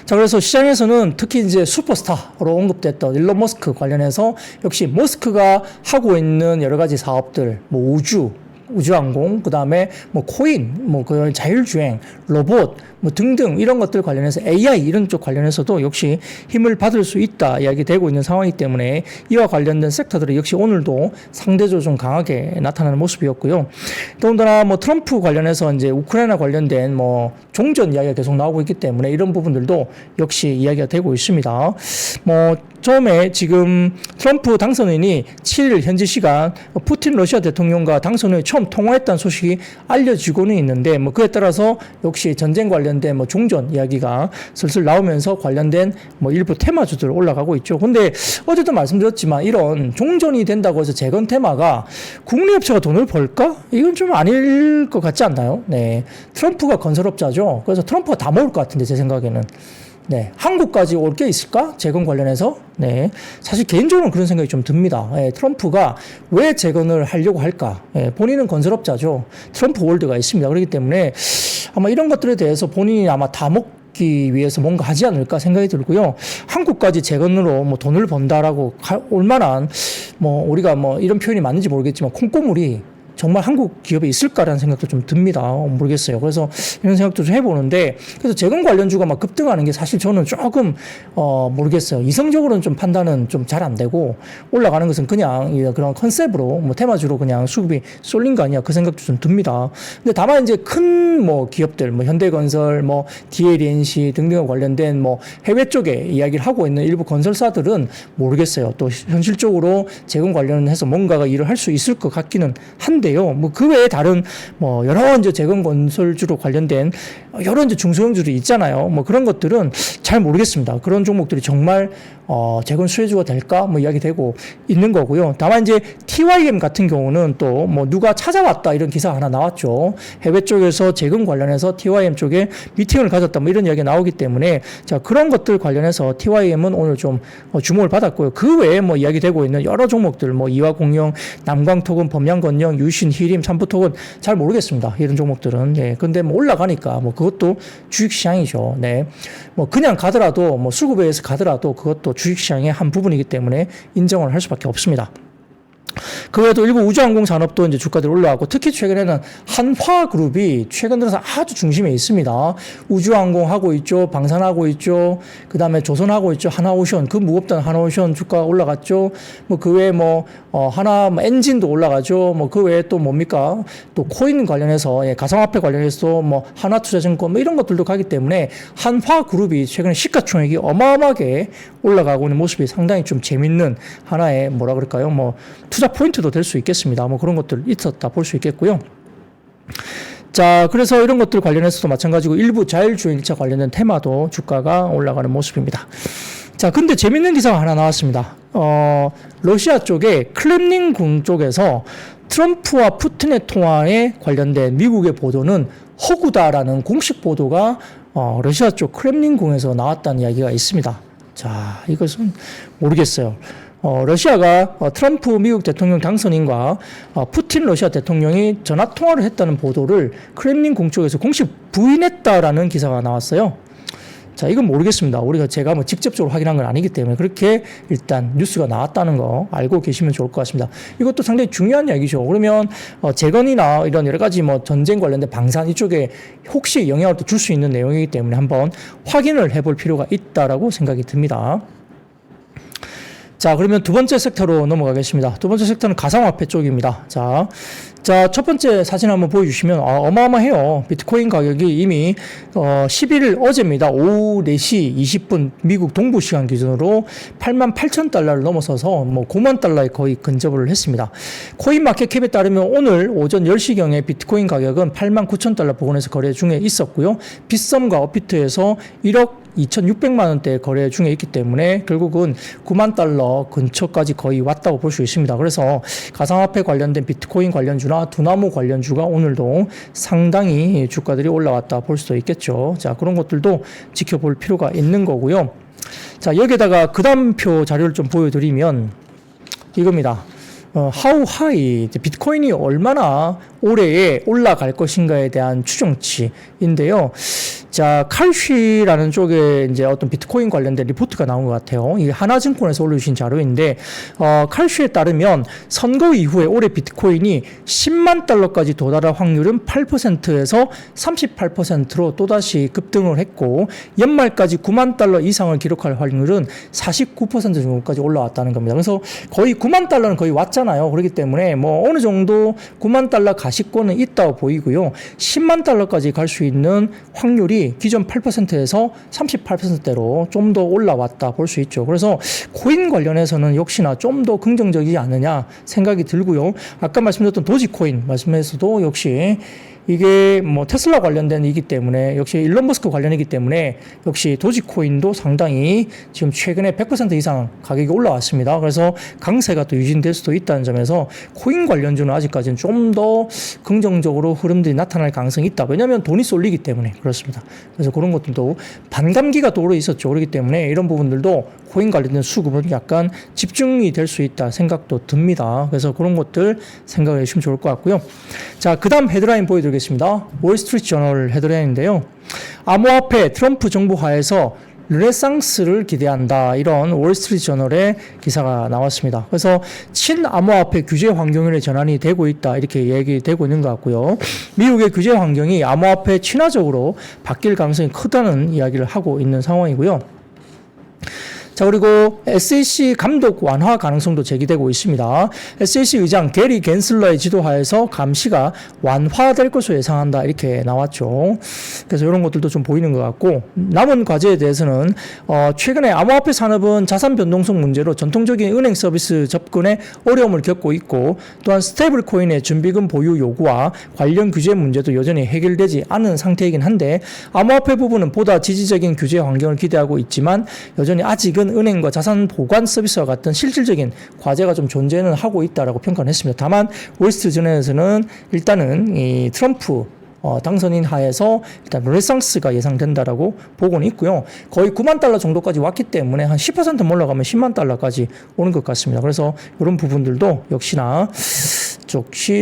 자, 그래서 시장에서는 특히 이제 슈퍼스타로 언급됐던 일론 머스크 관련해서 역시 머스크가 하고 있는 여러 가지 사업들, 뭐 우주항공, 그 다음에 뭐 코인, 뭐 그 자율주행, 로봇, 뭐 등등 이런 것들 관련해서 AI 이런 쪽 관련해서도 역시 힘을 받을 수 있다 이야기되고 있는 상황이기 때문에 이와 관련된 섹터들이 역시 오늘도 상대적으로 좀 강하게 나타나는 모습이었고요. 더군다나 뭐 트럼프 관련해서 이제 우크라이나 관련된 뭐 종전 이야기가 계속 나오고 있기 때문에 이런 부분들도 역시 이야기가 되고 있습니다. 뭐 처음에 지금 트럼프 당선인이 7일 현지 시간 푸틴 러시아 대통령과 당선인이 처음 통화했다는 소식이 알려지고는 있는데 뭐 그에 따라서 역시 전쟁 관련된 뭐 종전 이야기가 슬슬 나오면서 관련된 뭐 일부 테마주들 올라가고 있죠. 근데 어제도 말씀드렸지만 이런 종전이 된다고 해서 재건 테마가 국내 업체가 돈을 벌까? 이건 좀 아닐 것 같지 않나요? 네. 트럼프가 건설업자죠. 그래서 트럼프가 다 먹을 것 같은데 제 생각에는. 네, 한국까지 올 게 있을까? 재건 관련해서? 네, 사실 개인적으로는 그런 생각이 좀 듭니다. 트럼프가 왜 재건을 하려고 할까? 본인은 건설업자죠. 트럼프 월드가 있습니다. 그렇기 때문에 아마 이런 것들에 대해서 본인이 아마 다 먹기 위해서 뭔가 하지 않을까 생각이 들고요. 한국까지 재건으로 뭐 돈을 번다라고 올 만한 뭐 우리가 뭐 이런 표현이 맞는지 모르겠지만 콩고물이 정말 한국 기업에 있을까라는 생각도 좀 듭니다. 모르겠어요. 그래서 이런 생각도 좀 해보는데, 그래서 재건 관련주가 막 급등하는 게 사실 저는 조금, 모르겠어요. 이성적으로는 좀 판단은 좀 잘 안 되고, 올라가는 것은 그냥 그런 컨셉으로, 뭐 테마주로 그냥 수급이 쏠린 거 아니야. 그 생각도 좀 듭니다. 근데 다만 이제 큰 뭐 기업들, 뭐 현대건설, 뭐 DLNC 등등과 관련된 뭐 해외 쪽에 이야기를 하고 있는 일부 건설사들은 모르겠어요. 또 현실적으로 재건 관련해서 뭔가가 일을 할 수 있을 것 같기는 한데, 뭐 그 외에 다른 뭐 여러 이제 재건 건설주로 관련된 여러 이제 중소형주들이 있잖아요. 뭐 그런 것들은 잘 모르겠습니다. 그런 종목들이 정말 재건 수혜주가 될까? 뭐 이야기되고 있는 거고요. 다만 이제 TYM 같은 경우는 또 뭐 누가 찾아왔다 이런 기사 하나 나왔죠. 해외 쪽에서 재건 관련해서 TYM 쪽에 미팅을 가졌다 뭐 이런 이야기가 나오기 때문에 자, 그런 것들 관련해서 TYM은 오늘 좀 주목을 받았고요. 그 외에 뭐 이야기되고 있는 여러 종목들 뭐 이화공영, 남광토금, 범양건영, 유신, 히림, 삼부토금 잘 모르겠습니다. 이런 종목들은. 예. 근데 뭐 올라가니까 뭐 그것도 주식시장이죠. 네. 뭐 그냥 가더라도 뭐 수급에 의해서 가더라도 그것도 주식시장의 한 부분이기 때문에 인정을 할 수밖에 없습니다. 그 외에도 일부 우주항공 산업도 이제 주가들이 올라가고 특히 최근에는 한화그룹이 최근 들어서 아주 중심에 있습니다. 우주항공 하고 있죠. 방산하고 있죠. 그 다음에 조선하고 있죠. 하나오션. 그 무겁던 하나오션 주가 올라갔죠. 뭐 그 외에 뭐, 하나 엔진도 올라가죠. 뭐 그 외에 또 뭡니까? 또 코인 관련해서, 가상화폐 관련해서 뭐 하나투자증권 뭐 이런 것들도 가기 때문에 한화그룹이 최근에 시가총액이 어마어마하게 올라가고 있는 모습이 상당히 좀 재밌는 하나의 뭐라 그럴까요? 뭐 투자 포인트도 될 수 있겠습니다. 뭐 그런 것들 있었다 볼 수 있겠고요. 자, 그래서 이런 것들 관련해서도 마찬가지고 일부 자율주행차 관련된 테마도 주가가 올라가는 모습입니다. 자, 근데 재밌는 기사가 하나 나왔습니다. 러시아 쪽에 클렘린궁 쪽에서 트럼프와 푸틴의 통화에 관련된 미국의 보도는 허구다라는 공식 보도가 러시아 쪽 크렘린궁에서 나왔다는 이야기가 있습니다. 자, 이것은 모르겠어요. 러시아가 트럼프 미국 대통령 당선인과 푸틴 러시아 대통령이 전화 통화를 했다는 보도를 크렘린궁 쪽에서 공식 부인했다라는 기사가 나왔어요. 자, 이건 모르겠습니다. 제가 뭐 직접적으로 확인한 건 아니기 때문에 그렇게 일단 뉴스가 나왔다는 거 알고 계시면 좋을 것 같습니다. 이것도 상당히 중요한 이야기죠. 그러면 재건이나 이런 여러 가지 뭐 전쟁 관련된 방산 이쪽에 혹시 영향을 또 줄 수 있는 내용이기 때문에 한번 확인을 해볼 필요가 있다라고 생각이 듭니다. 자, 그러면 두 번째 섹터로 넘어가겠습니다. 두 번째 섹터는 가상화폐 쪽입니다. 자, 첫 번째 사진 한번 보여주시면 어마어마해요. 비트코인 가격이 이미 11일 어제입니다. 오후 4시 20분 미국 동부 시간 기준으로 88,000달러를 넘어서서 뭐 9만 달러에 거의 근접을 했습니다. 코인마켓캡에 따르면 오늘 오전 10시경에 비트코인 가격은 89,000달러 부근에서 거래 중에 있었고요. 빗썸과 업비트에서 1억 2,600만 원대 거래 중에 있기 때문에 결국은 9만 달러 근처까지 거의 왔다고 볼 수 있습니다. 그래서 가상화폐 관련된 비트코인 관련주나 두나무 관련주가 오늘도 상당히 주가들이 올라왔다 볼 수도 있겠죠. 자, 그런 것들도 지켜볼 필요가 있는 거고요. 자, 여기에다가 그다음표 자료를 좀 보여드리면 이겁니다. how high, 비트코인이 얼마나 올해에 올라갈 것인가에 대한 추정치인데요. 자, 칼쉬라는 쪽에 이제 어떤 비트코인 관련된 리포트가 나온 것 같아요. 이 하나증권에서 올려주신 자료인데, 칼쉬에 따르면 선거 이후에 올해 비트코인이 10만 달러까지 도달할 확률은 8%에서 38%로 또다시 급등을 했고, 연말까지 9만 달러 이상을 기록할 확률은 49% 정도까지 올라왔다는 겁니다. 그래서 거의 9만 달러는 거의 왔잖아요. 그렇기 때문에 뭐 어느 정도 9만 달러 가시권은 있다고 보이고요. 10만 달러까지 갈 수 있는 확률이 기존 8%에서 38%대로 좀 더 올라왔다 볼 수 있죠. 그래서 코인 관련해서는 역시나 좀 더 긍정적이지 않느냐 생각이 들고요. 아까 말씀드렸던 도지코인 말씀에서도 역시 이게 뭐 테슬라 관련된 이기 때문에 역시 일론 머스크 관련이기 때문에 역시 도지코인도 상당히 지금 최근에 100% 이상 가격이 올라왔습니다. 그래서 강세가 또 유진될 수도 있다는 점에서 코인 관련주는 아직까지는 좀 더 긍정적으로 흐름들이 나타날 가능성이 있다. 왜냐하면 돈이 쏠리기 때문에 그렇습니다. 그래서 그런 것들도 반감기가 또 오래 있었죠. 그렇기 때문에 이런 부분들도 코인 관련된 수급은 약간 집중이 될 수 있다 생각도 듭니다. 그래서 그런 것들 생각해 주시면 좋을 것 같고요. 자, 그 다음 헤드라인 보여드리겠습니다. 월스트리트 저널 헤드라인인데요. 암호화폐 트럼프 정부 하에서 르네상스를 기대한다. 이런 월스트리트 저널의 기사가 나왔습니다. 그래서 친암호화폐 규제 환경에 전환이 되고 있다. 이렇게 얘기되고 있는 것 같고요. 미국의 규제 환경이 암호화폐 친화적으로 바뀔 가능성이 크다는 이야기를 하고 있는 상황이고요. 자, 그리고 SEC 감독 완화 가능성도 제기되고 있습니다. SEC 의장 게리 겐슬러의 지도하에서 감시가 완화될 것으로 예상한다. 이렇게 나왔죠. 그래서 이런 것들도 좀 보이는 것 같고, 남은 과제에 대해서는 최근에 암호화폐 산업은 자산 변동성 문제로 전통적인 은행 서비스 접근에 어려움을 겪고 있고, 또한 스테이블 코인의 준비금 보유 요구와 관련 규제 문제도 여전히 해결되지 않은 상태이긴 한데, 암호화폐 부분은 보다 지지적인 규제 환경을 기대하고 있지만 여전히 아직은 은행과 자산 보관 서비스와 같은 실질적인 과제가 좀 존재는 하고 있다라고 평가를 했습니다. 다만 월스트리트저널에서는 일단은 이 트럼프 당선인 하에서 일단 르네상스가 예상된다라고 보고는 있고요. 거의 9만 달러 정도까지 왔기 때문에 한 10% 올라가면 10만 달러까지 오는 것 같습니다. 그래서 이런 부분들도 역시나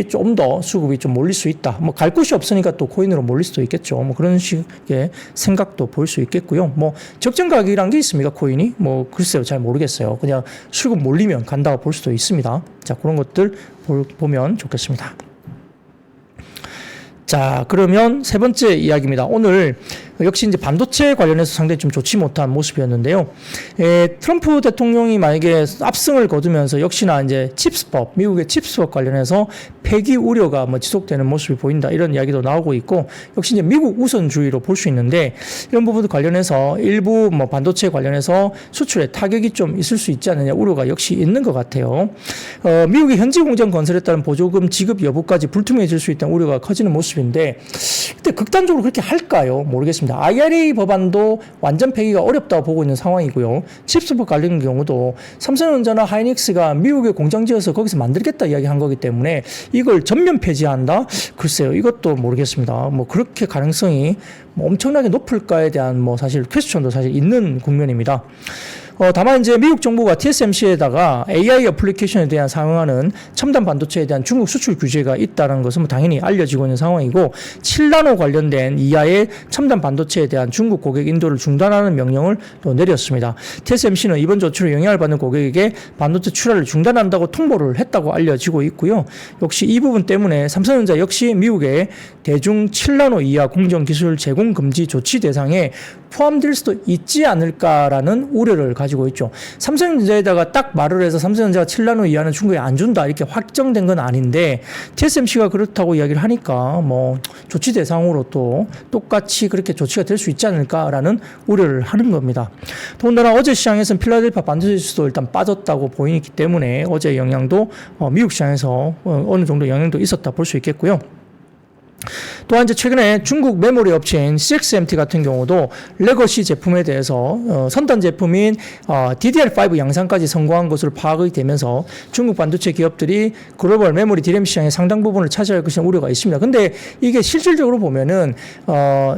좀 더 수급이 좀 몰릴 수 있다. 뭐 갈 곳이 없으니까 또 코인으로 몰릴 수도 있겠죠. 뭐 그런 식의 생각도 볼 수 있겠고요. 뭐 적정 가격이란 게 있습니까? 코인이? 뭐 글쎄요. 잘 모르겠어요. 그냥 수급 몰리면 간다고 볼 수도 있습니다. 자, 그런 것들 보면 좋겠습니다. 자, 그러면 세 번째 이야기입니다. 오늘 역시 이제 반도체 관련해서 상당히 좀 좋지 못한 모습이었는데요. 트럼프 대통령이 만약에 압승을 거두면서 역시나 이제 칩스법, 미국의 칩스법 관련해서 폐기 우려가 뭐 지속되는 모습이 보인다. 이런 이야기도 나오고 있고, 역시 이제 미국 우선주의로 볼 수 있는데, 이런 부분도 관련해서 일부 뭐 반도체 관련해서 수출에 타격이 좀 있을 수 있지 않느냐 우려가 역시 있는 것 같아요. 미국의 현지 공장 건설에 따른 보조금 지급 여부까지 불투명해질 수 있다는 우려가 커지는 모습인데, 근데 극단적으로 그렇게 할까요? 모르겠습니다. IRA 법안도 완전 폐기가 어렵다고 보고 있는 상황이고요. 칩스법 관련 경우도 삼성전자나 하이닉스가 미국에 공장 지어서 거기서 만들겠다 이야기한 거기 때문에 이걸 전면 폐지한다? 글쎄요. 이것도 모르겠습니다. 뭐 그렇게 가능성이 뭐 엄청나게 높을까에 대한 뭐 사실 퀘스천도 사실 있는 국면입니다. 다만 이제 미국 정부가 TSMC에다가 AI 애플리케이션에 대한 사용하는 첨단 반도체에 대한 중국 수출 규제가 있다는 것은 뭐 당연히 알려지고 있는 상황이고 7나노 관련된 이하의 첨단 반도체에 대한 중국 고객 인도를 중단하는 명령을 또 내렸습니다. TSMC는 이번 조치로 영향을 받는 고객에게 반도체 출하를 중단한다고 통보를 했다고 알려지고 있고요. 역시 이 부분 때문에 삼성전자 역시 미국의 대중 7나노 이하 공정 기술 제공 금지 조치 대상에 포함될 수도 있지 않을까라는 우려를 가지고 있죠. 삼성전자에다가 딱 말을 해서 삼성전자가 7나노 이하는 중국에 안 준다 이렇게 확정된 건 아닌데 TSMC가 그렇다고 이야기를 하니까 뭐 조치 대상으로 또 똑같이 그렇게 조치가 될 수 있지 않을까라는 우려를 하는 겁니다. 더군다나 어제 시장에서는 필라델피아 반도체 지수도 일단 빠졌다고 보이기 때문에 어제 영향도 미국 시장에서 어느 정도 영향도 있었다 볼 수 있겠고요. 또한 이제 최근에 중국 메모리 업체인 CXMT 같은 경우도 레거시 제품에 대해서 선단 제품인 DDR5 양산까지 성공한 것으로 파악이 되면서 중국 반도체 기업들이 글로벌 메모리 DRAM 시장의 상당 부분을 차지할 것이라는 우려가 있습니다. 근데 이게 실질적으로 보면은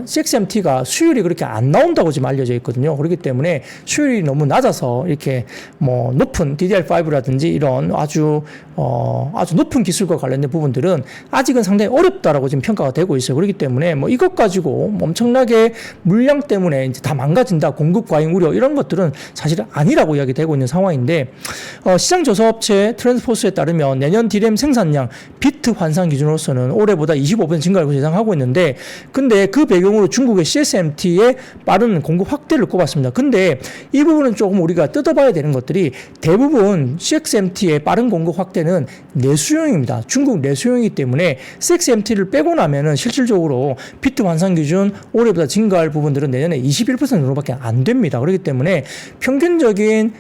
CXMT가 수율이 그렇게 안 나온다고 지금 알려져 있거든요. 그렇기 때문에 수율이 너무 낮아서 이렇게 뭐 높은 DDR5라든지 이런 아주 높은 기술과 관련된 부분들은 아직은 상당히 어렵다라고 지금 평가가 되고 있어요. 그렇기 때문에 뭐 이것 가지고 엄청나게 물량 때문에 이제 다 망가진다, 공급 과잉 우려 이런 것들은 사실은 아니라고 이야기되고 있는 상황인데 시장 조사업체 트랜스포스에 따르면 내년 DRAM 생산량 비트 환산 기준으로서는 올해보다 25% 증가를 예상하고 있는데 근데 그 배경으로 중국의 CXMT의 빠른 공급 확대를 꼽았습니다. 근데 이 부분은 조금 우리가 뜯어봐야 되는 것들이 대부분 CXMT의 빠른 공급 확대는 내수용입니다. 중국 내수용이기 때문에 CXMT를 빼고 나면은 실질적으로 비트 환산 기준 올해보다 증가할 부분들은 내년에 21% 정도밖에 안 됩니다. 그렇기 때문에 평균적인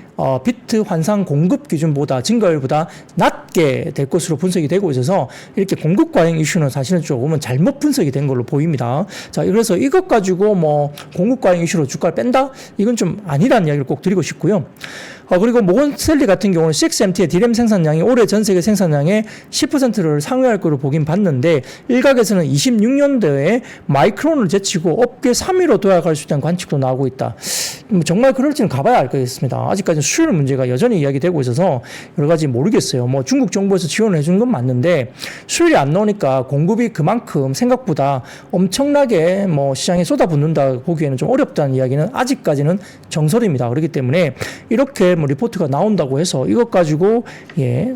비트 환산 공급 기준보다 증가율보다 낮게 될 것으로 분석이 되고 있어서 이렇게 공급 과잉 이슈는 사실은 조금은 잘못 분석이 된 걸로 보입니다. 자, 그래서 이것 가지고 뭐 공급 과잉 이슈로 주가를 뺀다? 이건 좀 아니라는 이야기를 꼭 드리고 싶고요. 그리고 모건 스탠리 같은 경우는 CXMT의 DRAM 생산량이 올해 전 세계 생산량의 10%를 상회할 거로 보긴 봤는데 일각에서는 26년도에 마이크론을 제치고 업계 3위로 도약할 수 있다는 관측도 나오고 있다. 정말 그럴지는 가봐야 알 거겠습니다. 아직까지는 수율 문제가 여전히 이야기되고 있어서 여러 가지 모르겠어요. 뭐 중국 정부에서 지원을 해준 건 맞는데 수율이 안 나오니까 공급이 그만큼 생각보다 엄청나게 뭐 시장에 쏟아붓는다 보기에는 좀 어렵다는 이야기는 아직까지는 정설입니다. 그렇기 때문에 이렇게 뭐 리포트가 나온다고 해서 이것 가지고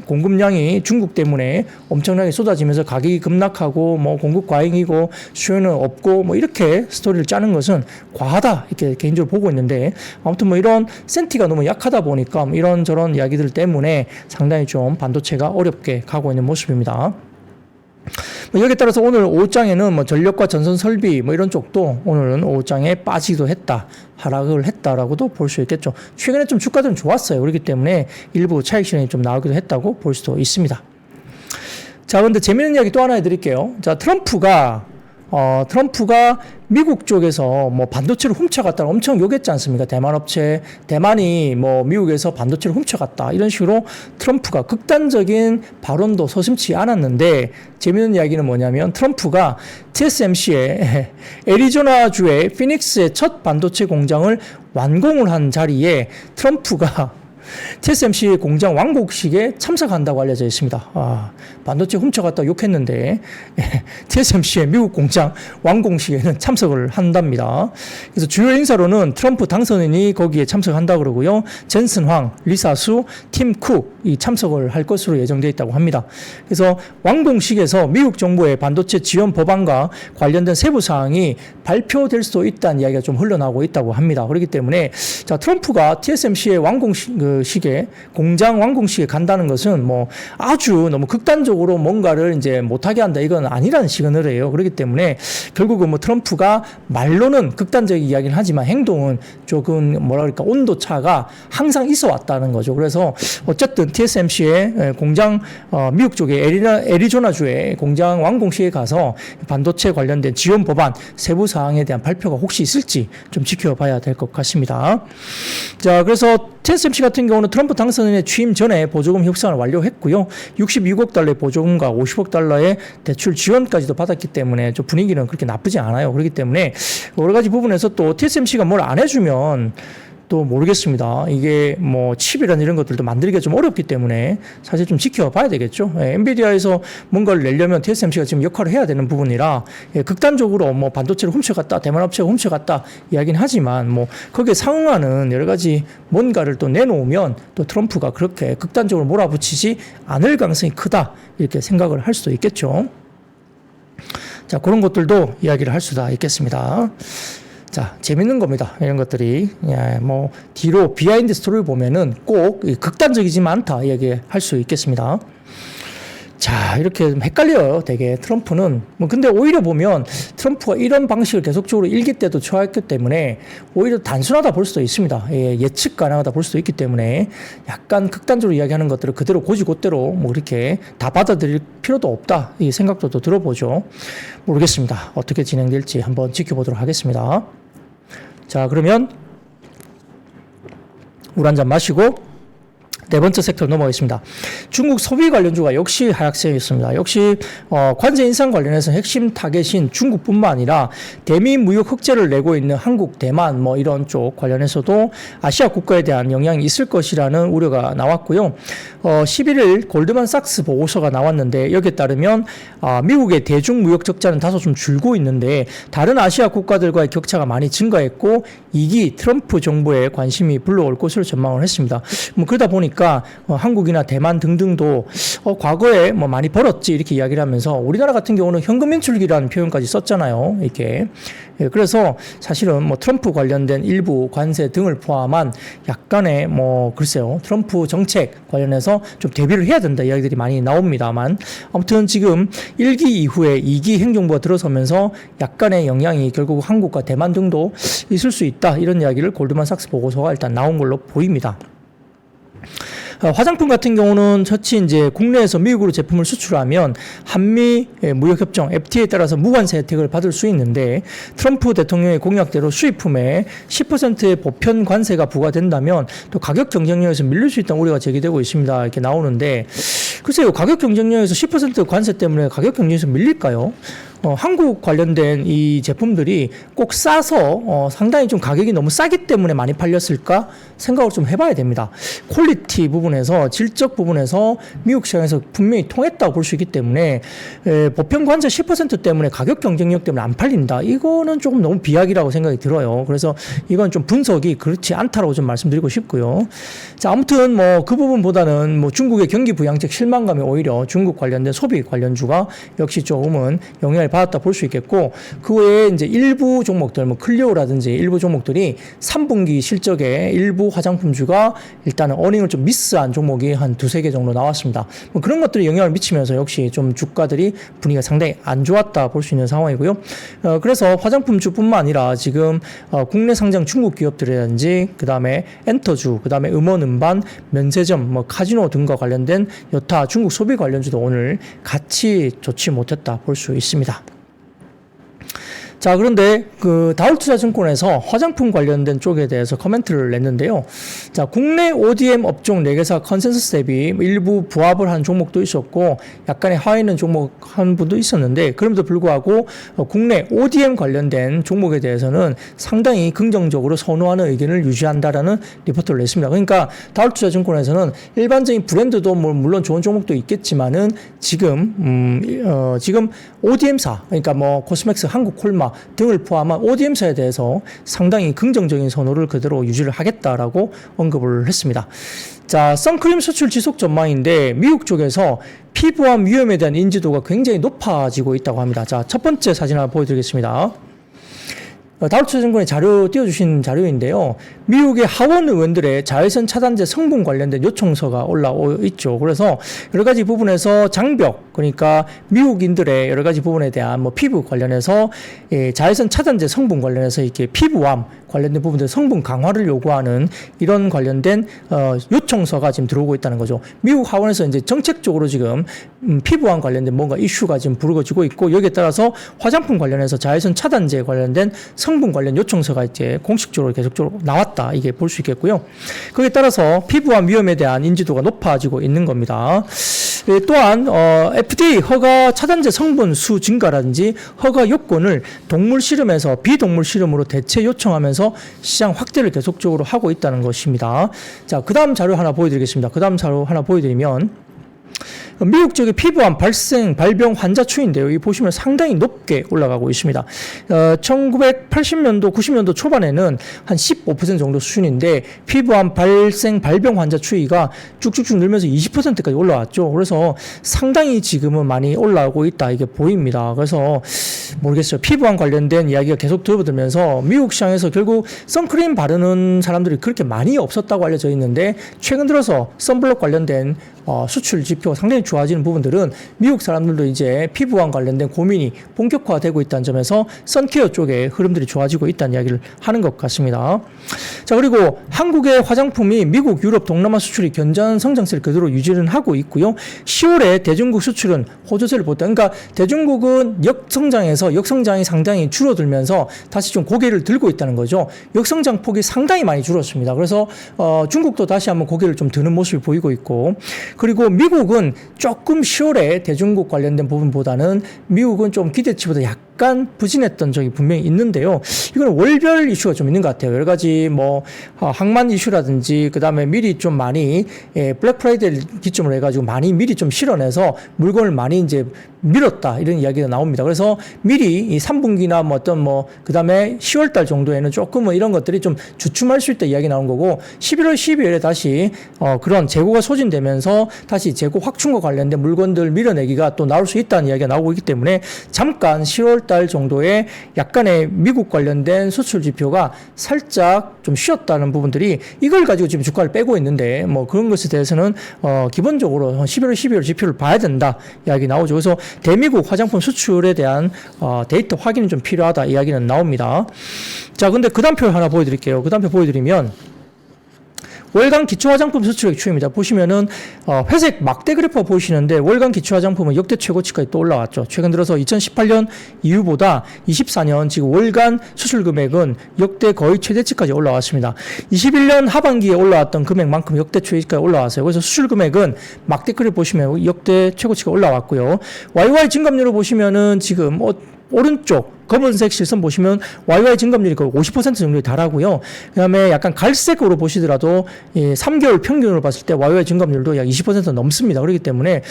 공급량이 중국 때문에 엄청나게 쏟아지면서 가격이 급락하고 뭐 공급 과잉이고 수요는 없고 뭐 이렇게 스토리를 짜는 것은 과하다 이렇게 개인적으로 보고 있는데 아무튼 뭐 이런 센티가 너무 약하다 보니까 이런저런 이야기들 때문에 상당히 좀 반도체가 어렵게 가고 있는 모습입니다. 여기에 따라서 오늘 오후장에는 뭐 전력과 전선 설비 뭐 이런 쪽도 오늘은 오후장에 빠지기도 했다. 하락을 했다라고도 볼 수 있겠죠. 최근에 좀 주가들은 좋았어요. 그렇기 때문에 일부 차익 실현이 좀 나오기도 했다고 볼 수도 있습니다. 자, 근데 재미있는 이야기 또 하나 해드릴게요. 자, 트럼프가 미국 쪽에서 뭐 반도체를 훔쳐갔다고 엄청 욕했지 않습니까? 대만 업체, 대만이 뭐 미국에서 반도체를 훔쳐갔다. 이런 식으로 트럼프가 극단적인 발언도 서슴지 않았는데 재미있는 이야기는 뭐냐면 트럼프가 TSMC의 애리조나주의 피닉스의 첫 반도체 공장을 완공을 한 자리에 트럼프가 TSMC 공장 완공식에 참석한다고 알려져 있습니다. 반도체 훔쳐갔다 욕했는데 TSMC의 미국 공장 완공식에는 참석을 한답니다. 그래서 주요 인사로는 트럼프 당선인이 거기에 참석한다고 그러고요. 젠슨 황, 리사 수, 팀 쿡이 참석을 할 것으로 예정되어 있다고 합니다. 그래서 완공식에서 미국 정부의 반도체 지원 법안과 관련된 세부 사항이 발표될 수도 있다는 이야기가 좀 흘러나오고 있다고 합니다. 그렇기 때문에 자, 트럼프가 TSMC의 완공식 그 시기에 공장 완공 시기에 간다는 것은 뭐 아주 너무 극단적으로 뭔가를 이제 못하게 한다 이건 아니라는 시그널이에요. 그렇기 때문에 결국은 뭐 트럼프가 말로는 극단적인 이야기를 하지만 행동은 조금 뭐라 그럴까 온도 차가 항상 있어 왔다는 거죠. 그래서 어쨌든 TSMC의 공장 미국 쪽에 애리조나주의 공장 완공 시기에 가서 반도체 관련된 지원 법안 세부 사항에 대한 발표가 혹시 있을지 좀 지켜봐야 될 것 같습니다. 자, 그래서 TSMC 같은 경우는 트럼프 당선인의 취임 전에 보조금 협상을 완료했고요. 66억 달러의 보조금과 50억 달러의 대출 지원까지도 받았기 때문에 좀 분위기는 그렇게 나쁘지 않아요. 그렇기 때문에 여러 가지 부분에서 또 TSMC가 뭘 안 해주면 또 모르겠습니다. 이게 뭐 칩이라는 이런 것들도 만들기가 좀 어렵기 때문에 사실 좀 지켜봐야 되겠죠. 엔비디아에서 뭔가를 내려면 TSMC가 지금 역할을 해야 되는 부분이라 극단적으로 뭐 반도체를 훔쳐갔다, 대만 업체가 훔쳐갔다 이야기는 하지만 뭐 거기에 상응하는 여러 가지 뭔가를 또 내놓으면 또 트럼프가 그렇게 극단적으로 몰아붙이지 않을 가능성이 크다 이렇게 생각을 할 수도 있겠죠. 자, 그런 것들도 이야기를 할 수가 있겠습니다. 자, 재밌는 겁니다. 이런 것들이. 뭐, 뒤로 비하인드 스토리를 보면은 꼭 극단적이지만 않다. 얘기할 수 있겠습니다. 자, 이렇게 좀 헷갈려요. 되게 트럼프는. 뭐, 근데 오히려 보면 트럼프가 이런 방식을 계속적으로 일기 때도 취하했기 때문에 오히려 단순하다 볼 수도 있습니다. 예측 가능하다 볼 수도 있기 때문에 약간 극단적으로 이야기하는 것들을 그대로 고지고대로 뭐 이렇게 다 받아들일 필요도 없다. 이 생각도 또 들어보죠. 모르겠습니다. 어떻게 진행될지 한번 지켜보도록 하겠습니다. 자, 그러면 물 한 잔 마시고 네 번째 섹터 넘어가겠습니다. 중국 소비 관련주가 역시 하락세였습니다. 역시 관세 인상 관련해서 핵심 타겟인 중국뿐만 아니라 대미 무역 흑자를 내고 있는 한국, 대만 뭐 이런 쪽 관련해서도 아시아 국가에 대한 영향이 있을 것이라는 우려가 나왔고요. 11일 골드만삭스 보고서가 나왔는데 여기에 따르면 미국의 대중 무역 적자는 다소 좀 줄고 있는데 다른 아시아 국가들과의 격차가 많이 증가했고 2기 트럼프 정부에 관심이 불러올 것으로 전망을 했습니다. 뭐 그러다 보니까 한국이나 대만 등등도 과거에 뭐 많이 벌었지 이렇게 이야기를 하면서 우리나라 같은 경우는 현금 인출기라는 표현까지 썼잖아요. 이렇게. 그래서 사실은 뭐 트럼프 관련된 일부 관세 등을 포함한 약간의 뭐 글쎄요 트럼프 정책 관련해서 좀 대비를 해야 된다 이야기들이 많이 나옵니다만 아무튼 지금 1기 이후에 2기 행정부가 들어서면서 약간의 영향이 결국 한국과 대만 등도 있을 수 있다 이런 이야기를 골드만삭스 보고서가 일단 나온 걸로 보입니다. 화장품 같은 경우는 처치 이제 국내에서 미국으로 제품을 수출하면 한미 무역협정 FTA에 따라서 무관세 혜택을 받을 수 있는데 트럼프 대통령의 공약대로 수입품에 10%의 보편 관세가 부과된다면 또 가격 경쟁력에서 밀릴 수 있다는 우려가 제기되고 있습니다. 이렇게 나오는데 글쎄요 가격 경쟁력에서 10% 관세 때문에 가격 경쟁에서 밀릴까요? 한국 관련된 이 제품들이 꼭 싸서 상당히 좀 가격이 너무 싸기 때문에 많이 팔렸을까 생각을 좀 해봐야 됩니다. 퀄리티 부분에서 질적 부분에서 미국 시장에서 분명히 통했다고 볼 수 있기 때문에 보편 관세 10% 때문에 가격 경쟁력 때문에 안 팔린다. 이거는 조금 너무 비약이라고 생각이 들어요. 그래서 이건 좀 분석이 그렇지 않다라고 좀 말씀드리고 싶고요. 자, 아무튼 뭐 그 부분보다는 뭐 중국의 경기 부양책 실망감이 오히려 중국 관련된 소비 관련주가 역시 조금은 영향을 받았다 볼 수 있겠고 그 외에 이제 일부 종목들 뭐 클리오라든지 일부 종목들이 3분기 실적에 일부 화장품주가 일단은 어닝을 좀 미스한 종목이 한 두세 개 정도 나왔습니다. 뭐 그런 것들이 영향을 미치면서 역시 좀 주가들이 분위기가 상당히 안 좋았다 볼 수 있는 상황이고요. 그래서 화장품주뿐만 아니라 지금 국내 상장 중국 기업들이라든지 그다음에 엔터주, 그다음에 음원 음반, 면세점, 뭐 카지노 등과 관련된 여타 중국 소비 관련주도 오늘 같이 좋지 못했다 볼 수 있습니다. 자, 그런데 그 다울투자증권에서 화장품 관련된 쪽에 대해서 코멘트를 냈는데요. 자, 국내 ODM 업종 4개사 컨센서스 대비 일부 부합을 한 종목도 있었고 약간의 하이는 종목 한 분도 있었는데 그럼에도 불구하고 국내 ODM 관련된 종목에 대해서는 상당히 긍정적으로 선호하는 의견을 유지한다라는 리포트를 냈습니다. 그러니까 다울투자증권에서는 일반적인 브랜드도 물론 좋은 종목도 있겠지만은 지금 ODM사 그러니까 뭐 코스맥스, 한국콜마 등을 포함한 ODM사에 대해서 상당히 긍정적인 선호를 그대로 유지를 하겠다라고 언급을 했습니다. 자, 선크림 수출 지속 전망인데 미국 쪽에서 피부암 위험에 대한 인지도가 굉장히 높아지고 있다고 합니다. 자, 첫 번째 사진 하나 보여드리겠습니다. 다루처증권의 자료 띄워주신 자료인데요. 미국의 하원 의원들의 자외선 차단제 성분 관련된 요청서가 올라오 있죠. 그래서 여러 가지 부분에서 장벽, 그러니까 미국인들의 여러 가지 부분에 대한 뭐 피부 관련해서 자외선 차단제 성분 관련해서 이렇게 피부암 관련된 부분들 성분 강화를 요구하는 이런 관련된 요청서가 지금 들어오고 있다는 거죠. 미국 하원에서 이제 정책적으로 지금 피부암 관련된 뭔가 이슈가 지금 불거지고 있고, 여기에 따라서 화장품 관련해서 자외선 차단제 관련된 성분 관련 요청서가 이제 공식적으로 계속적으로 나왔다, 이게 볼 수 있겠고요. 거기에 따라서 피부암 위험에 대한 인지도가 높아지고 있는 겁니다. 또한 FDA 허가 차단제 성분 수 증가라든지 허가 요건을 동물 실험에서 비동물 실험으로 대체 요청하면서 시장 확대를 계속적으로 하고 있다는 것입니다. 자, 그 다음 자료 하나 보여드리겠습니다. 그 다음 자료 하나 보여드리면 미국 쪽의 피부암 발병 환자 추인데요. 여기 보시면 상당히 높게 올라가고 있습니다. 1980년도, 90년도 초반에는 한 15% 정도 수준인데 피부암 발병 환자 추이가 쭉쭉쭉 늘면서 20%까지 올라왔죠. 그래서 상당히 지금은 많이 올라오고 있다, 이게 보입니다. 그래서 모르겠어요. 피부암 관련된 이야기가 계속 들어들면서 미국 시장에서 결국 선크림 바르는 사람들이 그렇게 많이 없었다고 알려져 있는데, 최근 들어서 선블록 관련된 수출 지표가 상당히 좋아지는 부분들은 미국 사람들도 이제 피부암 관련된 고민이 본격화되고 있다는 점에서 선케어 쪽에 흐름들이 좋아지고 있다는 이야기를 하는 것 같습니다. 자, 그리고 한국의 화장품이 미국, 유럽, 동남아 수출이 견조한 성장세를 그대로 유지는 하고 있고요. 10월에 대중국 수출은 호조세를 보다, 그러니까 대중국은 역성장이 상당히 줄어들면서 다시 좀 고개를 들고 있다는 거죠. 역성장 폭이 상당히 많이 줄었습니다. 그래서 중국도 다시 한번 고개를 좀 드는 모습을 보이고 있고, 그리고 미국은 조금 10월에 대중국 관련된 부분보다는 미국은 좀 기대치보다 약간 부진했던 적이 분명히 있는데요. 이건 월별 이슈가 좀 있는 것 같아요. 여러 가지 뭐 항만 이슈라든지, 그 다음에 미리 좀 많이 블랙 프라이데이 기점으로 해가지고 많이 미리 좀 실어내서 물건을 많이 이제 밀었다, 이런 이야기가 나옵니다. 그래서 미리 이 3분기나 뭐 어떤 그 다음에 10월 달 정도에는 조금은 이런 것들이 좀 주춤할 수 있다 이야기 나온 거고, 11월, 12월에 다시 그런 재고가 소진되면서 다시 재고 확충과 관련된 물건들 밀어내기가 또 나올 수 있다는 이야기가 나오고 있기 때문에 잠깐 10월 달 정도에 약간의 미국 관련된 수출 지표가 살짝 좀 쉬었다는 부분들이, 이걸 가지고 지금 주가를 빼고 있는데, 뭐 그런 것에 대해서는 기본적으로 11월, 12월 지표를 봐야 된다 이야기 나오죠. 그래서 대미국 화장품 수출에 대한 데이터 확인이 좀 필요하다 이야기는 나옵니다. 자, 근데 그 다음표 하나 보여드릴게요. 그 다음표 보여드리면 월간 기초화장품 수출액 추이입니다. 보시면은 회색 막대 그래프 보이시는데, 월간 기초화장품은 역대 최고치까지 또 올라왔죠. 최근 들어서 2018년 이후보다 24년 지금 월간 수출 금액은 역대 거의 최대치까지 올라왔습니다. 21년 하반기에 올라왔던 금액만큼 역대 최대치까지 올라왔어요. 그래서 수출 금액은 막대 그래프 보시면 역대 최고치가 올라왔고요. YY 증감률을 보시면은 지금 오른쪽 검은색 실선 보시면 YY 증감률이 거의 50% 정도에 달하고요. 그 다음에 약간 갈색으로 보시더라도 3개월 평균으로 봤을 때 YY 증감률도 약 20% 넘습니다. 그렇기 때문에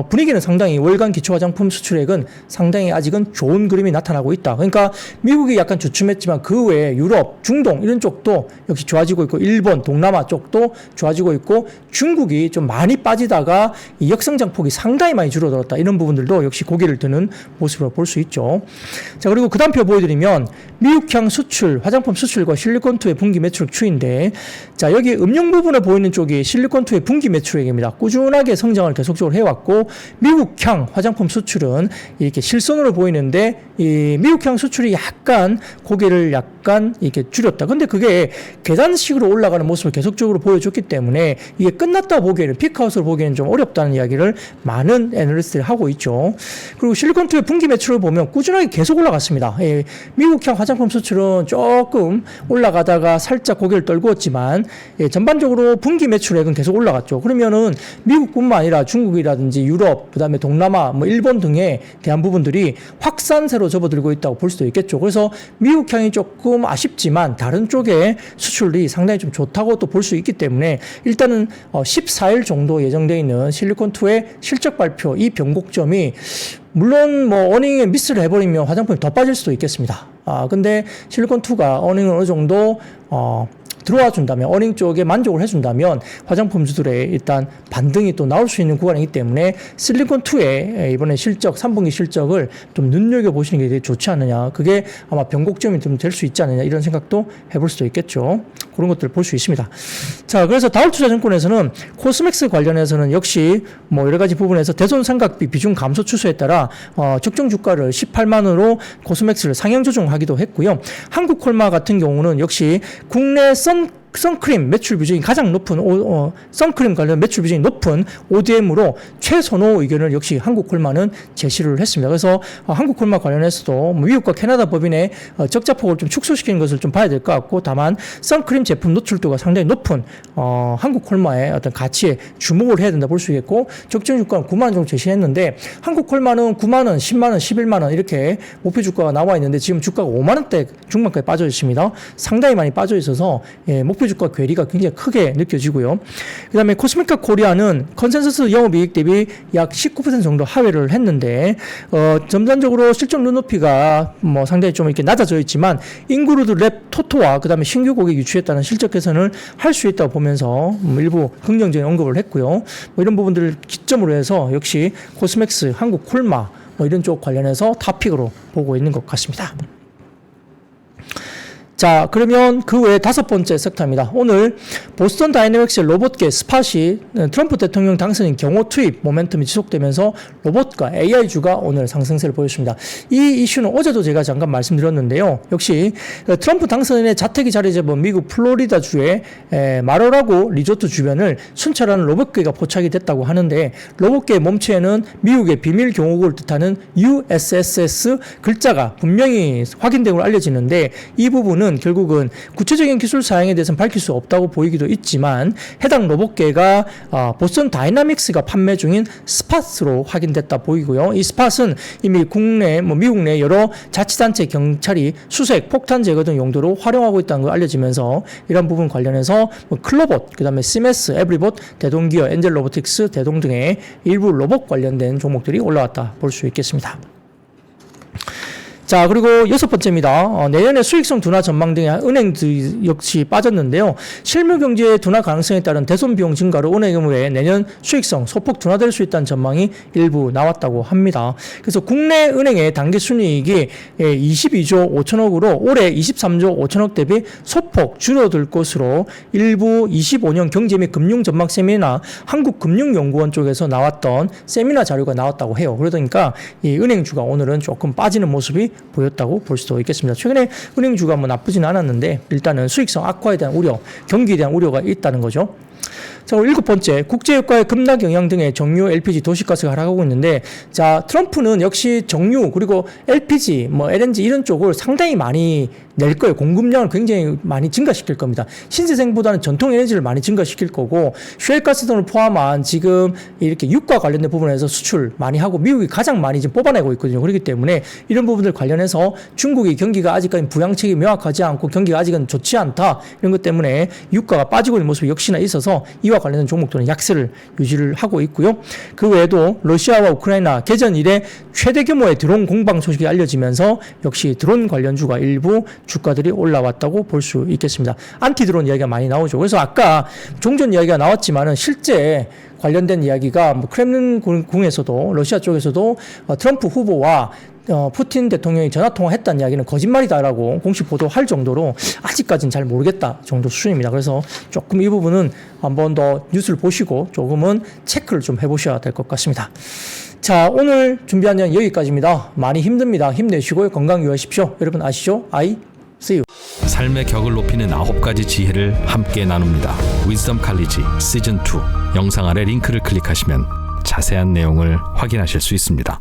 분위기는 상당히 월간 기초화장품 수출액은 상당히 아직은 좋은 그림이 나타나고 있다. 그러니까 미국이 약간 주춤했지만 그 외에 유럽, 중동 이런 쪽도 역시 좋아지고 있고, 일본, 동남아 쪽도 좋아지고 있고, 중국이 좀 많이 빠지다가 이 역성장 폭이 상당히 많이 줄어들었다. 이런 부분들도 역시 고개를 드는 모습으로 볼 수 있죠. 자, 그리고 그 다음 표 보여드리면 미국향 수출, 화장품 수출과 실리콘2의 분기 매출액 추이인데, 자, 여기 음영 부분에 보이는 쪽이 실리콘2의 분기 매출액입니다. 꾸준하게 성장을 계속적으로 해왔고, 미국향 화장품 수출은 이렇게 실선으로 보이는데, 이 미국향 수출이 약간 고개를 약간 이렇게 줄였다. 근데 그게 계단식으로 올라가는 모습을 계속적으로 보여줬기 때문에 이게 끝났다 보기에는, 피크아웃으로 보기에는 좀 어렵다는 이야기를 많은 애널리스트들이 하고 있죠. 그리고 실리콘2의 분기 매출을 보면 꾸준하게 계속 올라갔습니다. 미국향 화장품 수출은 조금 올라가다가 살짝 고개를 떨구었지만, 전반적으로 분기 매출액은 계속 올라갔죠. 그러면은 미국뿐만 아니라 중국이라든지 유럽, 그다음에 동남아, 뭐 일본 등에 대한 부분들이 확산세로 접어들고 있다고 볼 수도 있겠죠. 그래서 미국향이 조금 아쉽지만 다른 쪽에 수출이 상당히 좀 좋다고 또 볼 수 있기 때문에, 일단은 14일 정도 예정되어 있는 실리콘2의 실적 발표, 이 변곡점이 물론 뭐 어닝에 미스를 해버리면 화장품이 더 빠질 수도 있겠습니다. 근데 실리콘2가 어닝을 어느 정도 들어와 준다면 어닝 쪽에 만족을 해준다면 화장품주들의 일단 반등이 또 나올 수 있는 구간이기 때문에 실리콘2의 이번에 실적 3분기 실적을 좀 눈여겨보시는 게 되게 좋지 않느냐. 그게 아마 변곡점이 좀 될 수 있지 않느냐 이런 생각도 해볼 수도 있겠죠. 그런 것들을 볼 수 있습니다. 자, 그래서 다울투자증권에서는 코스맥스 관련해서는 역시 뭐 여러 가지 부분에서 대손삼각비 비중 감소 추세에 따라 적정 주가를 18만원으로 코스맥스를 상향 조정하기도 했고요. 한국콜마 같은 경우는 역시 국내 선크림 매출 비중이 가장 높은 선크림 관련 매출 비중이 높은 ODM으로 최선호 의견을 역시 한국콜마는 제시를 했습니다. 그래서 한국콜마 관련해서도 미국과 캐나다 법인의 적자폭을 좀 축소시키는 것을 좀 봐야 될 것 같고, 다만 선크림 제품 노출도가 상당히 높은 한국콜마의 어떤 가치에 주목을 해야 된다 볼 수 있겠고, 적정 주가는 9만 원 정도 제시했는데 한국콜마는 9만 원, 10만 원, 11만 원 이렇게 목표 주가가 나와 있는데 지금 주가가 5만 원대 중반까지 빠져 있습니다. 상당히 많이 빠져 있어서 목표 주가 괴리가 굉장히 크게 느껴지고요. 그 다음에 코스메카 코리아는 컨센서스 영업이익 대비 약 19% 정도 하회를 했는데 점산적으로 실적 눈높이가 뭐 상당히 좀 이렇게 낮아져 있지만 인그루드 랩 토토와 그 다음에 신규 고객 유치에 따른 실적 개선을 할 수 있다고 보면서 일부 긍정적인 언급을 했고요. 뭐 이런 부분들을 기점으로 해서 역시 코스맥스, 한국콜마 뭐 이런 쪽 관련해서 탑픽으로 보고 있는 것 같습니다. 자, 그러면 그 외에 5번째 섹터입니다. 오늘 보스턴 다이내믹스의 로봇계 스팟이 트럼프 대통령 당선인 경호 투입 모멘텀이 지속되면서 로봇과 AI주가 오늘 상승세를 보였습니다. 이 이슈는 어제도 제가 잠깐 말씀드렸는데요. 역시 트럼프 당선인의 자택이 자리 잡은 미국 플로리다주의 마로라고 리조트 주변을 순찰하는 로봇계가 포착이 됐다고 하는데, 로봇계의 몸체에는 미국의 비밀 경호국을 뜻하는 USSS 글자가 분명히 확인된 걸로 알려지는데, 이 부분은 결국은 구체적인 기술 사양에 대해서는 밝힐 수 없다고 보이기도 있지만 해당 로봇계가 보스턴 다이나믹스가 판매 중인 스팟으로 확인됐다 보이고요. 이 스팟은 이미 국내, 미국 내 여러 자치단체 경찰이 수색, 폭탄 제거 등 용도로 활용하고 있다는 걸 알려지면서 이런 부분 관련해서 클로봇, 그 다음에 시메스, 에브리봇, 대동기어, 엔젤 로보틱스, 대동 등의 일부 로봇 관련된 종목들이 올라왔다 볼 수 있겠습니다. 자, 그리고 6번째입니다. 내년에 수익성 둔화 전망 등의 은행들 역시 빠졌는데요. 실물 경제 둔화 가능성에 따른 대손 비용 증가로 은행의 내년 수익성 소폭 둔화될 수 있다는 전망이 일부 나왔다고 합니다. 그래서 국내 은행의 단기 순이익이 22조 5천억으로 올해 23조 5천억 대비 소폭 줄어들 것으로 일부 25년 경제 및 금융 전망 세미나 한국금융연구원 쪽에서 나왔던 세미나 자료가 나왔다고 해요. 그러니까 이 은행주가 오늘은 조금 빠지는 모습이 보였다고 볼 수도 있겠습니다. 최근에 은행주가 뭐 나쁘진 않았는데 일단은 수익성 악화에 대한 우려, 경기에 대한 우려가 있다는 거죠. 자, 7번째, 국제유가의 급락 영향 등의 정유, LPG, 도시가스가 하락하고 있는데, 자, 트럼프는 역시 정유, 그리고 LPG, LNG 이런 쪽을 상당히 많이 낼 거예요. 공급량을 굉장히 많이 증가시킬 겁니다. 신재생보다는 전통 에너지를 많이 증가시킬 거고, 쉘가스 등을 포함한 지금 이렇게 유가 관련된 부분에서 수출 많이 하고 미국이 가장 많이 지금 뽑아내고 있거든요. 그렇기 때문에 이런 부분들 관련해서 중국이 경기가 아직까지 부양책이 명확하지 않고 경기가 아직은 좋지 않다. 이런 것 때문에 유가가 빠지고 있는 모습이 역시나 있어서 이와 관련된 종목들은 약세를 유지를 하고 있고요. 그 외에도 러시아와 우크라이나 개전 이래 최대 규모의 드론 공방 소식이 알려지면서 역시 드론 관련주가 일부 주가들이 올라왔다고 볼 수 있겠습니다. 안티드론 이야기가 많이 나오죠. 그래서 아까 종전 이야기가 나왔지만은 실제 관련된 이야기가 크렘린궁에서도 러시아 쪽에서도 트럼프 후보와 푸틴 대통령이 전화통화했다는 이야기는 거짓말이다라고 공식 보도할 정도로 아직까지는 잘 모르겠다 정도 수준입니다. 그래서 조금 이 부분은 한번 더 뉴스를 보시고 조금은 체크를 좀 해보셔야 될 것 같습니다. 자, 오늘 준비한 내용 여기까지입니다. 많이 힘듭니다. 힘내시고 건강 유의하십시오. 여러분 아시죠? See you. 삶의 격을 높이는 9가지 지혜를 함께 나눕니다. 위즈덤 칼리지 시즌 2 영상 아래 링크를 클릭하시면 자세한 내용을 확인하실 수 있습니다.